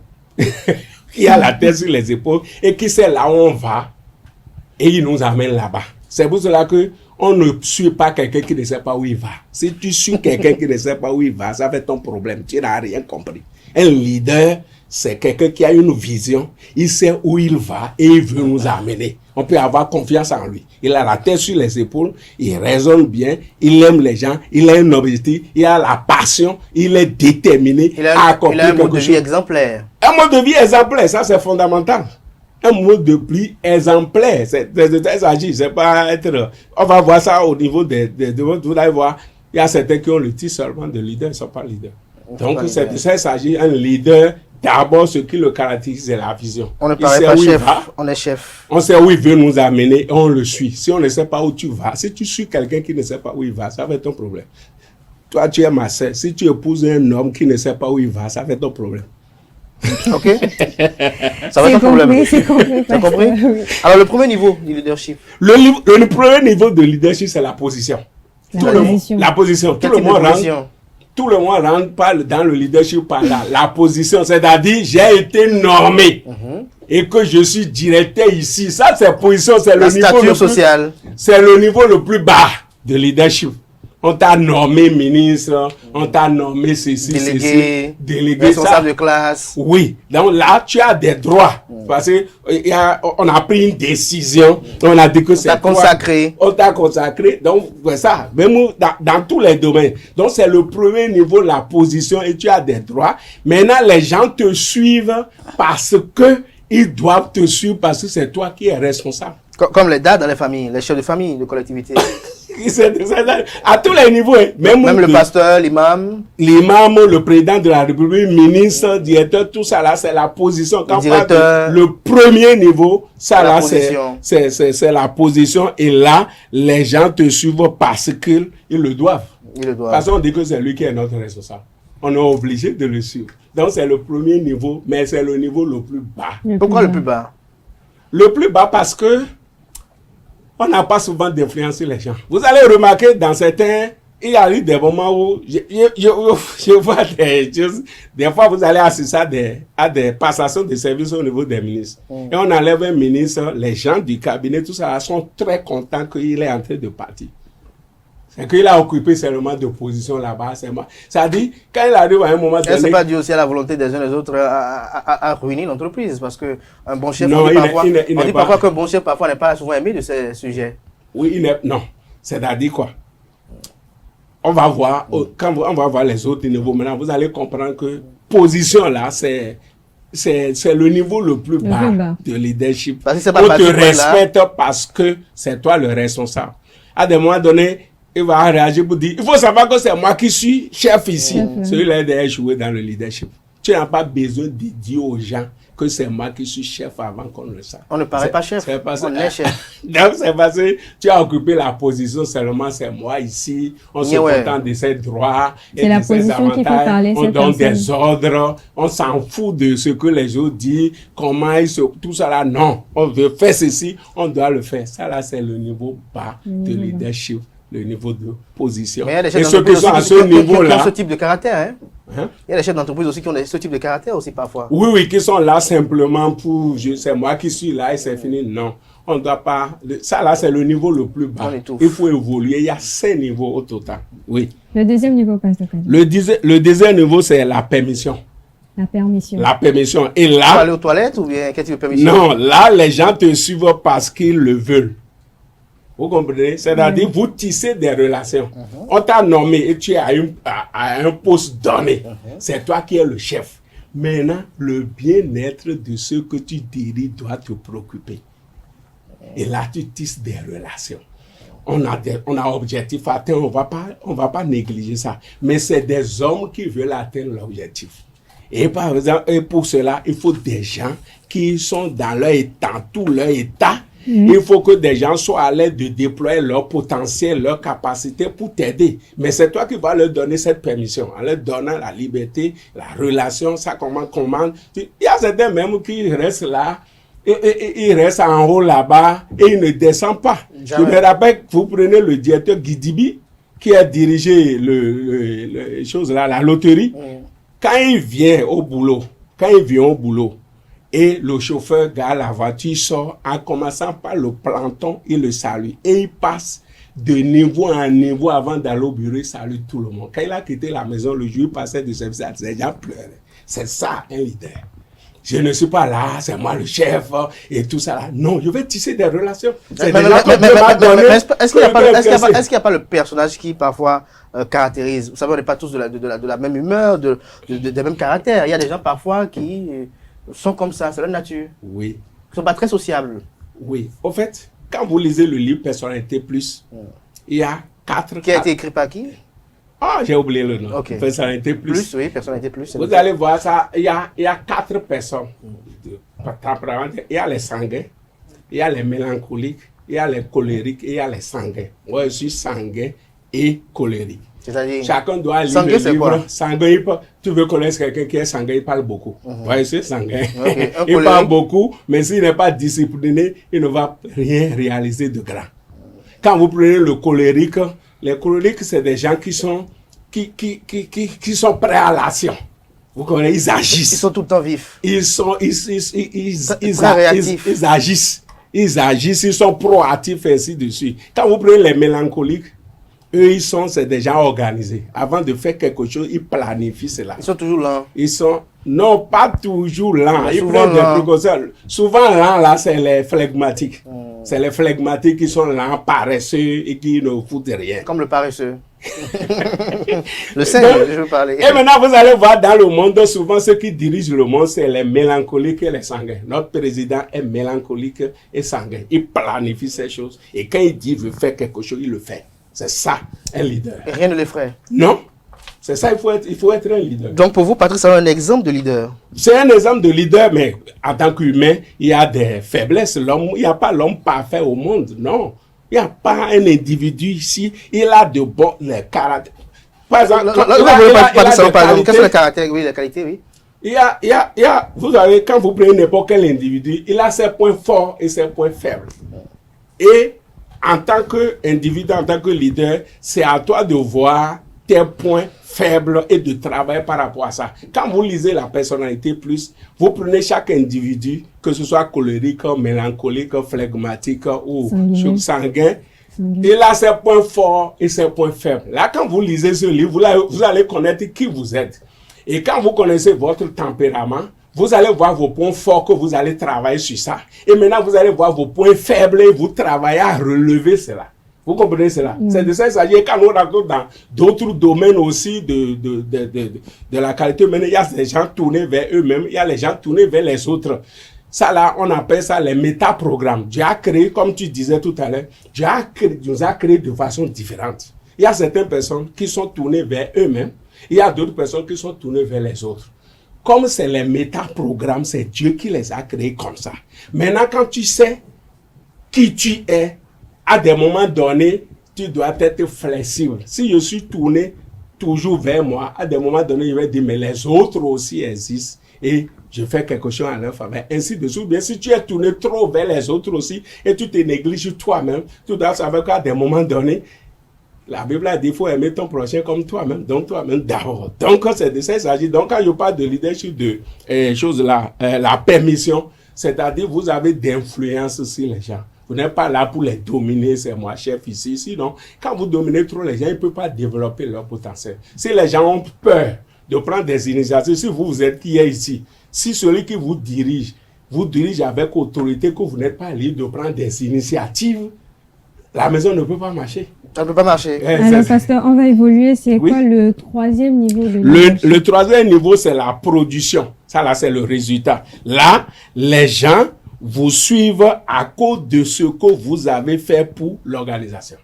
Qui a la tête sur les épaules et qui sait là où on va et il nous amène là-bas. C'est pour cela que on ne suit pas quelqu'un qui ne sait pas où il va. Si tu suis quelqu'un qui ne sait pas où il va, ça fait ton problème. Tu n'as rien compris. Un leader, c'est quelqu'un qui a une vision, il sait où il va et il veut nous amener. On peut avoir confiance en lui. Il a la tête sur les épaules, il raisonne bien, il aime les gens, il a un objectif, il a la passion, il est déterminé à accomplir quelque chose. Il a un mode de vie exemplaire. Un mode de vie exemplaire, ça c'est fondamental. Un mode de vie exemplaire, c'est pas être... On va voir ça au niveau vous allez voir, il y a certains qui ont le titre seulement de leader, ils ne sont pas leaders. Donc, ça s'agit d'un leader. D'abord, ce qui le caractérise, c'est la vision. On ne paraît pas chef, on est chef. On sait où il veut nous amener et on le suit. Si on ne sait pas où tu vas, si tu suis quelqu'un qui ne sait pas où il va, ça va être ton problème. Toi, tu es ma sœur. Si tu épouses un homme qui ne sait pas où il va, ça va être ton problème. Ok. Ça va être ton problème. C'est compris. T'as compris? Alors, le premier niveau du leadership. Le premier niveau de leadership, c'est la position. La position. Tout le monde rentre dans le leadership par la position, c'est-à-dire j'ai été normé et que je suis directeur ici. Ça, c'est position, c'est le niveau social. C'est le niveau le plus bas de leadership. On t'a nommé ministre, on t'a nommé ceci, délégué, responsable de classe. Oui, donc là, tu as des droits. Parce que on a pris une décision, on a dit que c'est consacré. On t'a consacré, donc c'est ça, même dans tous les domaines. Donc c'est le premier niveau, la position, et tu as des droits. Maintenant, les gens te suivent parce que ils doivent te suivre, parce que c'est toi qui es responsable. Comme les dads dans les familles, les chefs de famille, de collectivité. À tous les niveaux. Même le pasteur, l'imam. L'imam, le président de la République, ministre, directeur, tout ça là, c'est la position. Quand directeur. Le premier niveau, ça là, c'est la position. Et là, les gens te suivent parce qu'ils le doivent. Parce qu'on dit que c'est lui qui est notre responsable. On est obligé de le suivre. Donc c'est le premier niveau, mais c'est le niveau le plus bas. Pourquoi le plus bas? Le plus bas parce que on n'a pas souvent d'influence sur les gens. Vous allez remarquer dans certains, il y a eu des moments où je vois des choses. Des fois, vous allez assister à des passations de services au niveau des ministres. Et on enlève un ministre, les gens du cabinet, tout ça, sont très contents qu'il est en train de partir. C'est qu'il a occupé seulement de position là-bas. Ça dit, quand il arrive à un moment donné... C'est pas dû aussi à la volonté des uns et des autres à ruiner l'entreprise, parce que un bon chef, non, on dit parfois qu'un bon chef parfois n'est pas souvent aimé de ces sujets. Oui, non. C'est-à-dire quoi? On va voir, quand on va voir les autres niveaux, maintenant, vous allez comprendre que position là, c'est le niveau le plus bas de leadership. Parce que on te respecte parce que c'est toi le responsable. À des moments donnés, il va réagir pour dire, il faut savoir que c'est moi qui suis chef ici. Celui-là est échoué dans le leadership. Tu n'as pas besoin de dire aux gens que c'est moi qui suis chef avant qu'on le sache. On ne paraît pas chef, on est chef. Donc c'est parce que tu as occupé la position seulement, c'est moi ici, on se contente de ses droits et de ses avantages, on donne des ordres, on s'en fout de ce que les autres disent, comment tout ça là, non, on veut faire ceci, on doit le faire. Ça là, c'est le niveau bas de leadership. Le niveau de position. Mais il y a des chefs d'entreprise qui ont ce type de caractère. Il y a des chefs d'entreprise aussi qui ont ce type de caractère aussi parfois. Oui, qui sont là simplement pour, c'est moi qui suis là et c'est fini. Non, on ne doit pas. Ça là, c'est le niveau le plus bas. Il faut évoluer. Il y a 5 niveaux au total. Oui. Le deuxième niveau, Pasteur Kadi. Le deuxième niveau, c'est la permission. La permission. La permission. Et là. Tu vas aller aux toilettes ou bien quel type de permission? Non, là, les gens te suivent parce qu'ils le veulent. Vous comprenez? C'est-à-dire, vous tissez des relations. On t'a nommé et tu es à un poste donné. C'est toi qui es le chef. Maintenant, le bien-être de ceux que tu diriges doit te préoccuper. Et là, tu tisses des relations. On a objectif atteint, on va pas négliger ça. Mais c'est des hommes qui veulent atteindre l'objectif. Et par exemple, et pour cela, il faut des gens qui sont dans leur état, tout leur état. Il faut que des gens soient à l'aise de déployer leur potentiel, leur capacité pour t'aider. Mais c'est toi qui vas leur donner cette permission, en leur donnant la liberté, la relation, ça comment. Il y a certains même qui restent là, il reste en haut là-bas et il ne descend pas. Jamais. Je me rappelle que vous prenez le directeur Guidibi qui a dirigé le chose là, la loterie. Quand il vient au boulot, et le chauffeur gare la voiture sort en commençant par le planton, il le salue et il passe de niveau en niveau avant d'aller au bureau, il salue tout le monde. Quand il a quitté la maison, le jour il passait de service, les gens pleuraient. C'est ça un leader. Je ne suis pas là, c'est moi le chef et tout ça là. Non, je vais tisser des relations. Est-ce qu'il n'y a pas le personnage qui parfois caractérise? Vous savez, on n'est pas tous de la même humeur, des mêmes caractères. Il y a des gens parfois qui sont comme ça, c'est leur nature. Oui. Ils ne sont pas très sociables. Oui. Au fait, quand vous lisez le livre Personnalité Plus, il y a 4... Qui a été écrit par qui? Ah, j'ai oublié le nom. Okay. Personnalité Plus. Oui, Personnalité Plus. Vous allez voir ça, il y a 4 personnes. Il y a les sanguins, il y a les mélancoliques, il y a les colériques et il y a les sanguins. Moi, je suis sanguin et colérique. C'est-à-dire, chacun doit lire le livre. Sanguin, tu veux connaître quelqu'un qui est sanguin, il parle beaucoup. Ouais, c'est sanguin. Okay. Il parle beaucoup, mais s'il n'est pas discipliné, il ne va rien réaliser de grand. Quand vous prenez le colérique, les colériques, c'est des gens qui sont prêts à l'action. Vous connaissez, ils agissent. Ils sont tout le temps vifs. Ils agissent. Ils sont proactifs, ainsi de suite. Quand vous prenez les mélancoliques, eux, c'est des gens organisés. Avant de faire quelque chose, ils planifient cela. Ils sont toujours lents. Non, pas toujours lents. Ils prennent des trucs comme ça. Souvent, lents, là, c'est les flegmatiques. C'est les flegmatiques qui sont lents, paresseux et qui ne foutent rien. Comme le paresseux. Le singe, je veux parler. Et maintenant, vous allez voir dans le monde, souvent, ceux qui dirigent le monde, c'est les mélancoliques et les sanguins. Notre président est mélancolique et sanguin. Il planifie ces choses. Et quand il dit qu'il veut faire quelque chose, il le fait. C'est ça, un leader. Et rien ne l'effraie. Non. C'est ça, il faut être un leader. Donc pour vous, Patrice, c'est un exemple de leader. C'est un exemple de leader, mais en tant qu'humain, il y a des faiblesses. Il n'y a pas l'homme parfait au monde, non. Il n'y a pas un individu ici. Il a de bons caractères. Par exemple, quels sont les caractères, oui, les qualités, oui. Vous savez, quand vous prenez n'importe quel individu, il a ses points forts et ses points faibles. Et en tant qu'individu, en tant que leader, c'est à toi de voir tes points faibles et de travailler par rapport à ça. Quand vous lisez la personnalité plus, vous prenez chaque individu, que ce soit colérique, mélancolique, flegmatique ou sanguin. Il a ses points forts et ses points faibles. Là, quand vous lisez ce livre, vous allez connaître qui vous êtes. Et quand vous connaissez votre tempérament, vous allez voir vos points forts que vous allez travailler sur ça. Et maintenant, vous allez voir vos points faibles et vous travaillez à relever cela. Vous comprenez cela? C'est de ça qu'il s'agit. Quand on rentre dans d'autres domaines aussi de la qualité humaine, il y a des gens tournés vers eux-mêmes, il y a les gens tournés vers les autres. Ça là, on appelle ça les métaprogrammes. Dieu a créé, comme tu disais tout à l'heure, Dieu nous a créé de façon différente. Il y a certaines personnes qui sont tournées vers eux-mêmes, il y a d'autres personnes qui sont tournées vers les autres. Comme c'est les métaprogrammes, c'est Dieu qui les a créés comme ça. Maintenant, quand tu sais qui tu es, à des moments donnés, tu dois être flexible. Si je suis tourné toujours vers moi, à des moments donnés, je vais dire, mais les autres aussi existent et je fais quelque chose en leur faveur. Ainsi de suite. Bien, si tu es tourné trop vers les autres aussi et tu te négliges toi-même, tu dois savoir qu'à des moments donnés, la Bible a dit qu'il faut aimer ton prochain comme toi-même, donc toi-même d'abord. Donc, c'est de ça qu'il s'agit. Donc, quand je parle de leadership, de choses là, la permission, c'est-à-dire vous avez d'influence sur les gens. Vous n'êtes pas là pour les dominer, c'est moi chef ici. Sinon, quand vous dominez trop les gens, ils ne peuvent pas développer leur potentiel. Si les gens ont peur de prendre des initiatives, si vous êtes qui est ici, si celui qui vous dirige avec autorité, que vous n'êtes pas libre de prendre des initiatives, la maison ne peut pas marcher. Ça ne peut pas marcher. Alors, pasteur, on va évoluer. C'est quoi le troisième niveau de le troisième niveau, c'est la production. Ça, là, c'est le résultat. Là, les gens vous suivent à cause de ce que vous avez fait pour l'organisation.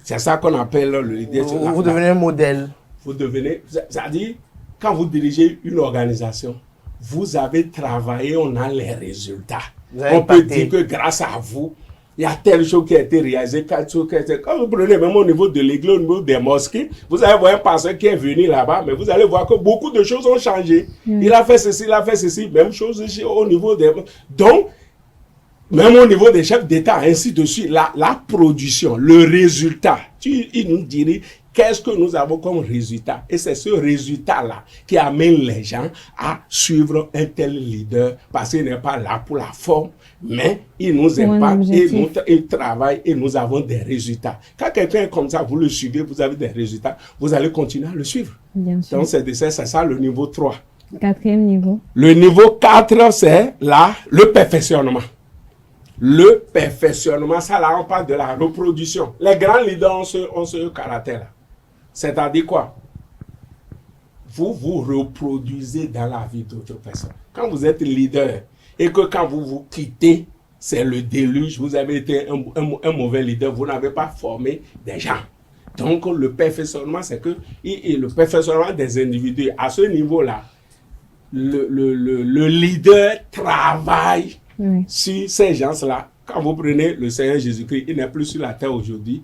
C'est ça qu'on appelle le leadership. Vous devenez un modèle. Vous devenez, c'est-à-dire, quand vous dirigez une organisation, vous avez travaillé, on a les résultats. On peut dire que grâce à vous, il y a telle chose qui a été réalisée, quand vous prenez même au niveau de l'église, au niveau des mosquées, vous allez voir un pasteur qui est venu là-bas, mais vous allez voir que beaucoup de choses ont changé. Il a fait ceci, même chose ici, au niveau des... Donc, même au niveau des chefs d'État, ainsi de suite, la production, le résultat, il nous dirait qu'est-ce que nous avons comme résultat. Et c'est ce résultat-là qui amène les gens à suivre un tel leader, parce qu'il n'est pas là pour la forme, mais il nous impacte, il travaille et nous avons des résultats. Quand quelqu'un est comme ça, vous le suivez, vous avez des résultats, vous allez continuer à le suivre. Bien sûr. Donc c'est ça le niveau 3. 4e niveau. Le niveau 4, c'est le perfectionnement. Le perfectionnement, ça là, on parle de la reproduction. Les grands leaders ont ce caractère-là. C'est-à-dire quoi? Vous vous reproduisez dans la vie d'autres personnes. Quand vous êtes leader et que quand vous vous quittez, c'est le déluge, vous avez été un mauvais leader, vous n'avez pas formé des gens. Donc le perfectionnement, c'est que le perfectionnement des individus, à ce niveau-là, le leader travaille sur ces gens-là. Quand vous prenez le Seigneur Jésus-Christ, il n'est plus sur la terre aujourd'hui.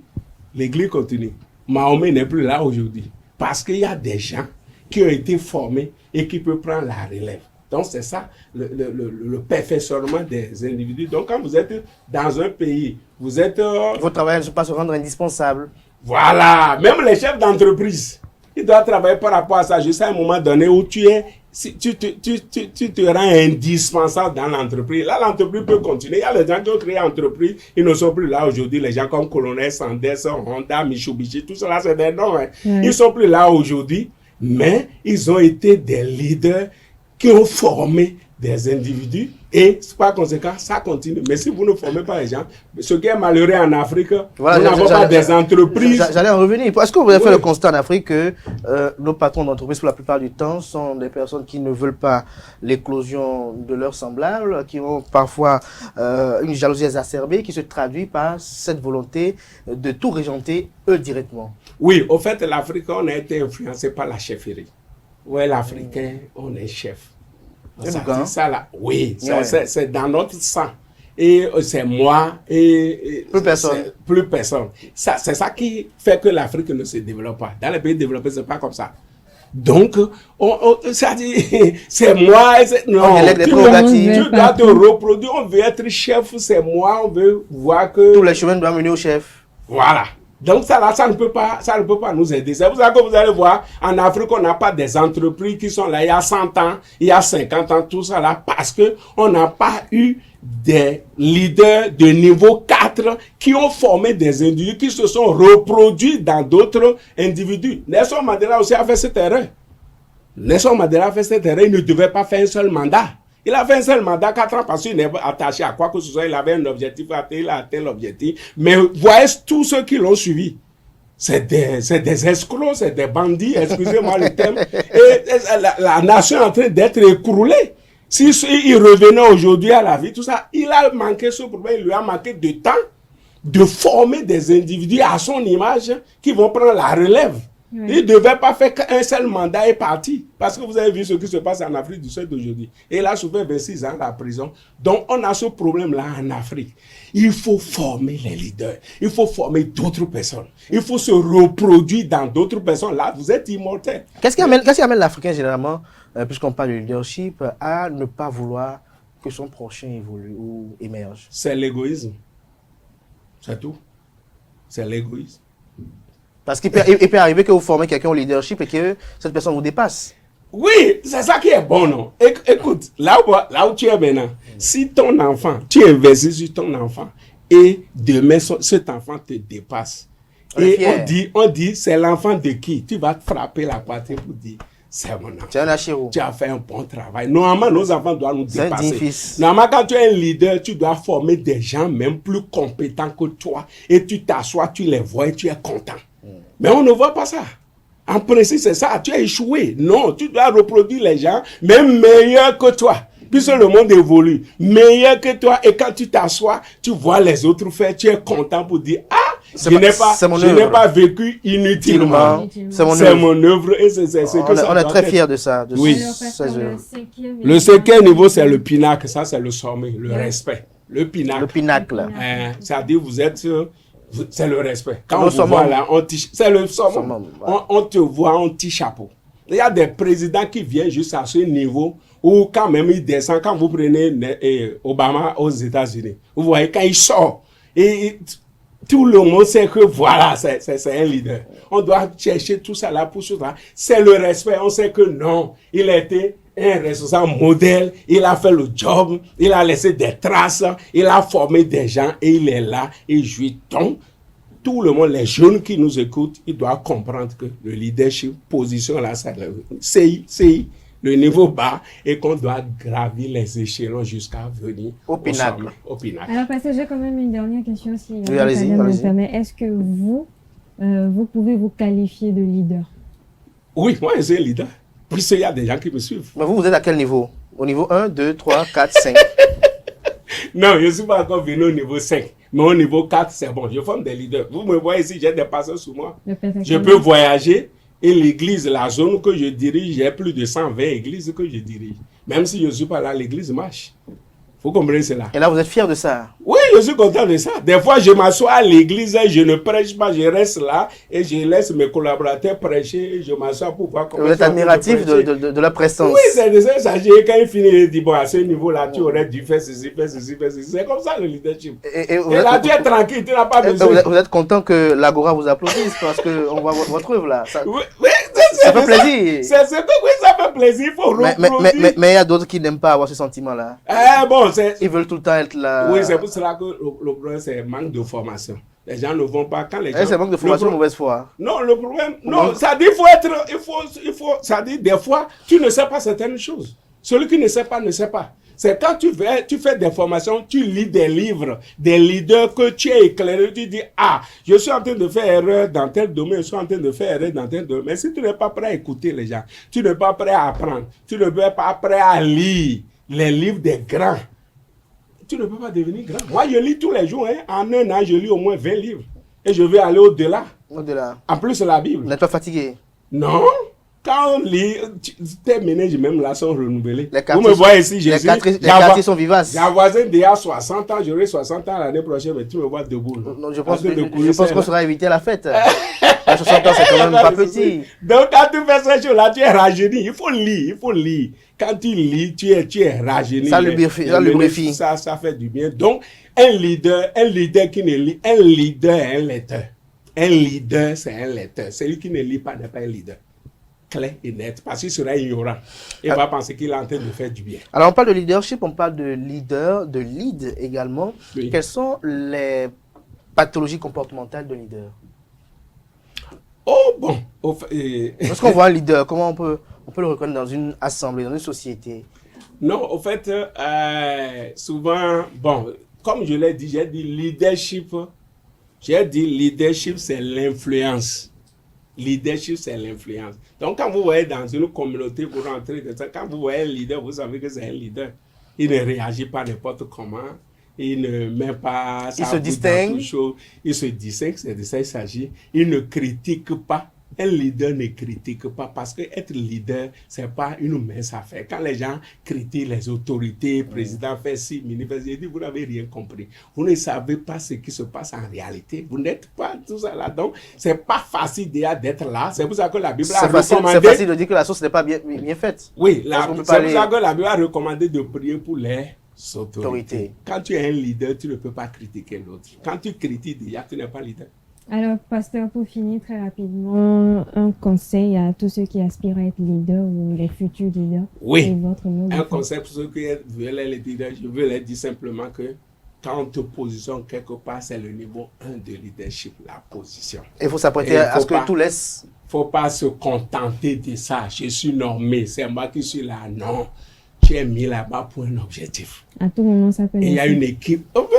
L'Église continue. Mahomet n'est plus là aujourd'hui. Parce qu'il y a des gens qui ont été formés et qui peuvent prendre la relève. Donc c'est ça, le perfectionnement des individus. Donc quand vous êtes dans un pays, vous êtes... Votre travail ne peut pas se rendre indispensable. Voilà. Même les chefs d'entreprise, ils doivent travailler par rapport à ça jusqu'à un moment donné où tu te rends indispensable dans l'entreprise. Là, l'entreprise peut continuer. Il y a les gens qui ont créé l'entreprise, ils ne sont plus là aujourd'hui. Les gens comme Colonel Sanders, Honda, Mitsubishi, tout cela, c'est des noms. Hein. Ils ne sont plus là aujourd'hui, mais ils ont été des leaders qui ont formé des individus et par conséquent, ça continue. Mais si vous ne formez pas les gens, ce qui est malheureux en Afrique, voilà, nous n'avons pas des entreprises. J'allais en revenir. Est-ce que vous avez fait le constat en Afrique que nos patrons d'entreprise, pour la plupart du temps, sont des personnes qui ne veulent pas l'éclosion de leurs semblables, qui ont parfois une jalousie exacerbée, qui se traduit par cette volonté de tout régenter eux directement? Oui, au fait, l'Afrique, on a été influencé par la chefferie. Ouais, l'Africain, on est chef. Ça là, oui, c'est dans notre sang. Et c'est moi et plus personne. C'est ça qui fait que l'Afrique ne se développe pas. Dans les pays développés, c'est pas comme ça. Donc, ça dit, c'est moi. Non, tu dois te reproduire. On veut être chef, c'est moi. On veut voir que tous les chemins doivent mener au chef. Voilà. Donc ça ne peut pas nous aider. C'est pour ça que vous allez voir, en Afrique, on n'a pas des entreprises qui sont là il y a 100 ans, il y a 50 ans, tout ça là, parce que on n'a pas eu des leaders de niveau 4 qui ont formé des individus qui se sont reproduits dans d'autres individus. Nelson Mandela aussi a fait cette erreur. Il ne devait pas faire un seul mandat. Il a fait un seul mandat, 4 ans, parce qu'il n'est pas attaché à quoi que ce soit. Il avait un objectif, il a atteint l'objectif. Mais voyez tous ceux qui l'ont suivi. C'est des escrocs, c'est des bandits, excusez-moi le terme. Et la nation est en train d'être écroulée. Si il revenait aujourd'hui à la vie, tout ça, il a manqué ce problème, il lui a manqué de temps de former des individus à son image qui vont prendre la relève. Oui. Il ne devait pas faire qu'un seul mandat et parti. Parce que vous avez vu ce qui se passe en Afrique du Sud aujourd'hui. Et il a souffert 26 ans à la prison. Donc on a ce problème-là en Afrique. Il faut former les leaders. Il faut former d'autres personnes. Il faut se reproduire dans d'autres personnes. Là, vous êtes immortel. Qu'est-ce qui amène l'Africain généralement, puisqu'on parle de leadership, à ne pas vouloir que son prochain évolue ou émerge? C'est l'égoïsme. C'est tout. C'est l'égoïsme. Parce qu'il peut arriver que vous formez quelqu'un au leadership et que cette personne vous dépasse. Oui, c'est ça qui est bon, non? Écoute, là où tu es maintenant, si ton enfant, tu investis sur ton enfant et demain cet enfant te dépasse, et on dit c'est l'enfant de qui? Tu vas te frapper la poitrine pour dire c'est mon enfant. Tu as fait un bon travail. Normalement, nos enfants doivent nous dépasser. Normalement, quand tu es un leader, tu dois former des gens même plus compétents que toi et tu t'assois, tu les vois et tu es content. Mais on ne voit pas ça. En principe, c'est ça. Tu as échoué. Non, tu dois reproduire les gens, même meilleurs que toi. Puisque le monde évolue. Meilleur que toi. Et quand tu t'assois, tu vois les autres faire. Tu es content pour dire, je n'ai pas vécu inutilement. C'est mon œuvre. Et on est très fiers de ça. Oui. Le 5e niveau, c'est le pinacle. Ça, c'est le sommet. Le respect. Le pinacle. Le pinacle. C'est-à-dire, vous êtes... C'est le respect. Quand on te voit là, c'est le summum. On te voit en petit chapeau. Il y a des présidents qui viennent juste à ce niveau Ou quand même il descend, quand vous prenez Obama aux États-Unis, vous voyez quand il sort, et tout le monde sait que voilà, c'est un leader. On doit chercher tout ça là pour ça. C'est le respect. On sait que non, il a été un responsable modèle, il a fait le job, il a laissé des traces, il a formé des gens et il est là et jouit. Donc, tout le monde, les jeunes qui nous écoutent, ils doivent comprendre que le leadership, position là, c'est le niveau bas et qu'on doit gravir les échelons jusqu'à venir au pinacle. Alors, parce que j'ai quand même une dernière question, si oui, allez-y. Est-ce que vous pouvez vous qualifier de leader? Oui, moi, je suis un leader. Puisqu'il y a des gens qui me suivent. Mais vous êtes à quel niveau? Au niveau 1, 2, 3, 4, 5 Non, je ne suis pas encore venu au niveau 5. Mais au niveau 4, c'est bon. Je forme des leaders. Vous me voyez ici, j'ai des pasteurs sous moi. Je peux voyager. Et l'église, la zone que je dirige, j'ai plus de 120 églises que je dirige. Même si je ne suis pas là, l'église marche. Vous comprenez cela? Et là, vous êtes fier de ça? Oui, je suis content de ça. Des fois, je m'assois à l'église, je ne prêche pas, je reste là et je laisse mes collaborateurs prêcher et je m'assois pour voir comment. Vous êtes admiratif de la présence? Oui, c'est de ça. Quand il finit, il dit, bon, à ce niveau-là, tu aurais dû faire ceci, faire ceci, faire ceci. C'est comme ça le leadership. Et là, tu es tranquille, tu n'as pas besoin. Vous êtes content que l'Agora vous applaudisse parce qu'on voit votre œuvre là. Ça, oui, ça fait plaisir. C'est ce que oui, ça fait plaisir. Il faut reproduire. Mais il y a d'autres qui n'aiment pas avoir ce sentiment-là. Bon, ils veulent tout le temps être là. Oui, c'est pour cela que le problème, c'est manque de formation. Les gens ne vont pas quand les gens. C'est manque de formation, mauvaise foi. Non, le problème, non, ça dit il faut, ça dit des fois, tu ne sais pas certaines choses. Celui qui ne sait pas, ne sait pas. C'est quand tu fais des formations, tu lis des livres, des leaders que tu es éclairé, tu dis, ah, je suis en train de faire erreur dans tel domaine, je suis en train de faire erreur dans tel domaine. Mais si tu n'es pas prêt à écouter les gens, tu n'es pas prêt à apprendre, tu n'es pas prêt à lire les livres des grands, tu ne peux pas devenir grand. Moi, je lis tous les jours. Hein. En un an, je lis au moins 20 livres. Et je vais aller au-delà. Au-delà. En plus, la Bible. Vous n'êtes pas fatigué? Non. Quand on lit, tes ménages même là sont renouvelés. Vous me voyez ici, les quartiers sont vivaces. J'ai un voisin d'il y a 60 ans, j'aurai 60 ans l'année prochaine, mais tu me vois debout. Non, je pense qu'on sera évité à la fête. À 60 ans, c'est quand même pas petit. Donc, quand tu fais ces choses-là, tu es rajeuni. Il faut lire. Quand tu lis, tu es rajeuni. Ça lubrifie. Ça fait du bien. Donc, un leader qui ne lit, un leader est un lecteur. Un leader, c'est un lecteur. Celui qui ne lit pas n'est pas un leader. Clair et net, parce qu'il sera ignorant. Il va penser qu'il est en train de faire du bien. Alors, on parle de leadership, on parle de leader, de lead également. Oui. Quelles sont les pathologies comportementales de leader? Oh, bon. Lorsqu'on voit un leader, comment on peut le reconnaître dans une assemblée, dans une société? Non, au fait, souvent, bon, comme je l'ai dit, j'ai dit leadership, c'est l'influence. Leadership, c'est l'influence. Donc, quand vous voyez dans une communauté, vous rentrez dans ça, quand vous voyez un leader, vous savez que c'est un leader. Il ne réagit pas n'importe comment. Il ne met pas il se distingue. Il se distingue, c'est de ça qu'il s'agit. Il ne critique pas. Un leader ne critique pas parce que être leader, c'est pas une mince affaire. Quand les gens critiquent les autorités, le président fait ci, ministre, il dit, vous n'avez rien compris. Vous ne savez pas ce qui se passe en réalité. Vous n'êtes pas tout ça là. Donc, c'est pas facile déjà d'être là. C'est pour ça que la Bible a recommandé. C'est facile de dire que la sauce n'est pas bien faite. Oui, c'est pour ça que la Bible a recommandé de prier pour les autorités. Quand tu es un leader, tu ne peux pas critiquer l'autre. Quand tu critiques déjà, tu n'es pas leader. Alors, pasteur, pour finir très rapidement, un conseil à tous ceux qui aspirent à être leaders ou les futurs leaders. Oui, un conseil pour ceux qui veulent être leaders, je veux leur dire simplement que quand on te positionne quelque part, c'est le niveau 1 de leadership, la position. Il faut s'apprêter à ce que tout laisse. Il ne faut pas se contenter de ça. Je suis normé, c'est moi qui suis là. Non, tu es mis là-bas pour un objectif. À tout moment, ça peut. Et il y a une équipe. On peut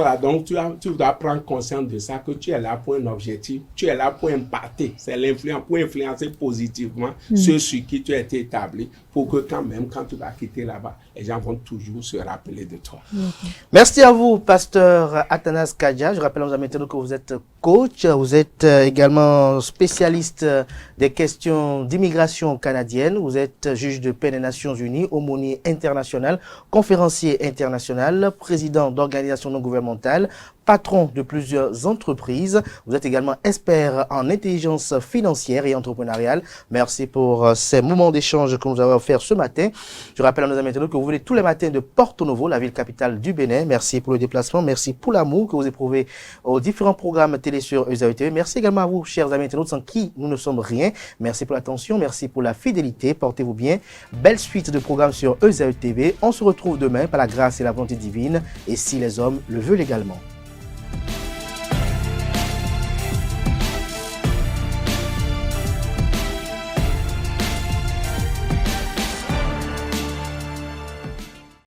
là. Donc, tu dois prendre conscience de ça, que tu es là pour un objectif. Tu es là pour impacter. C'est l'influence, pour influencer positivement ceux sur qui tu as été établi, pour que quand même, quand tu vas quitter là-bas, les gens vont toujours se rappeler de toi. Merci à vous, pasteur Athanas Kadja. Je rappelle aux amis que vous êtes coach, vous êtes également spécialiste des questions d'immigration canadienne, vous êtes juge de paix des Nations Unies, aumônier international, conférencier international, président d'organisations non gouvernementales, patron de plusieurs entreprises. Vous êtes également expert en intelligence financière et entrepreneuriale. Merci pour ces moments d'échange que nous avons offerts ce matin. Je rappelle à nos amis internautes que vous venez tous les matins de Porto Novo, la ville capitale du Bénin. Merci pour le déplacement. Merci pour l'amour que vous éprouvez aux différents programmes télé sur ESAE TV. Merci également à vous, chers amis internautes, sans qui nous ne sommes rien. Merci pour l'attention. Merci pour la fidélité. Portez-vous bien. Belle suite de programmes sur ESAE TV. On se retrouve demain par la grâce et la volonté divine et si les hommes le veulent également.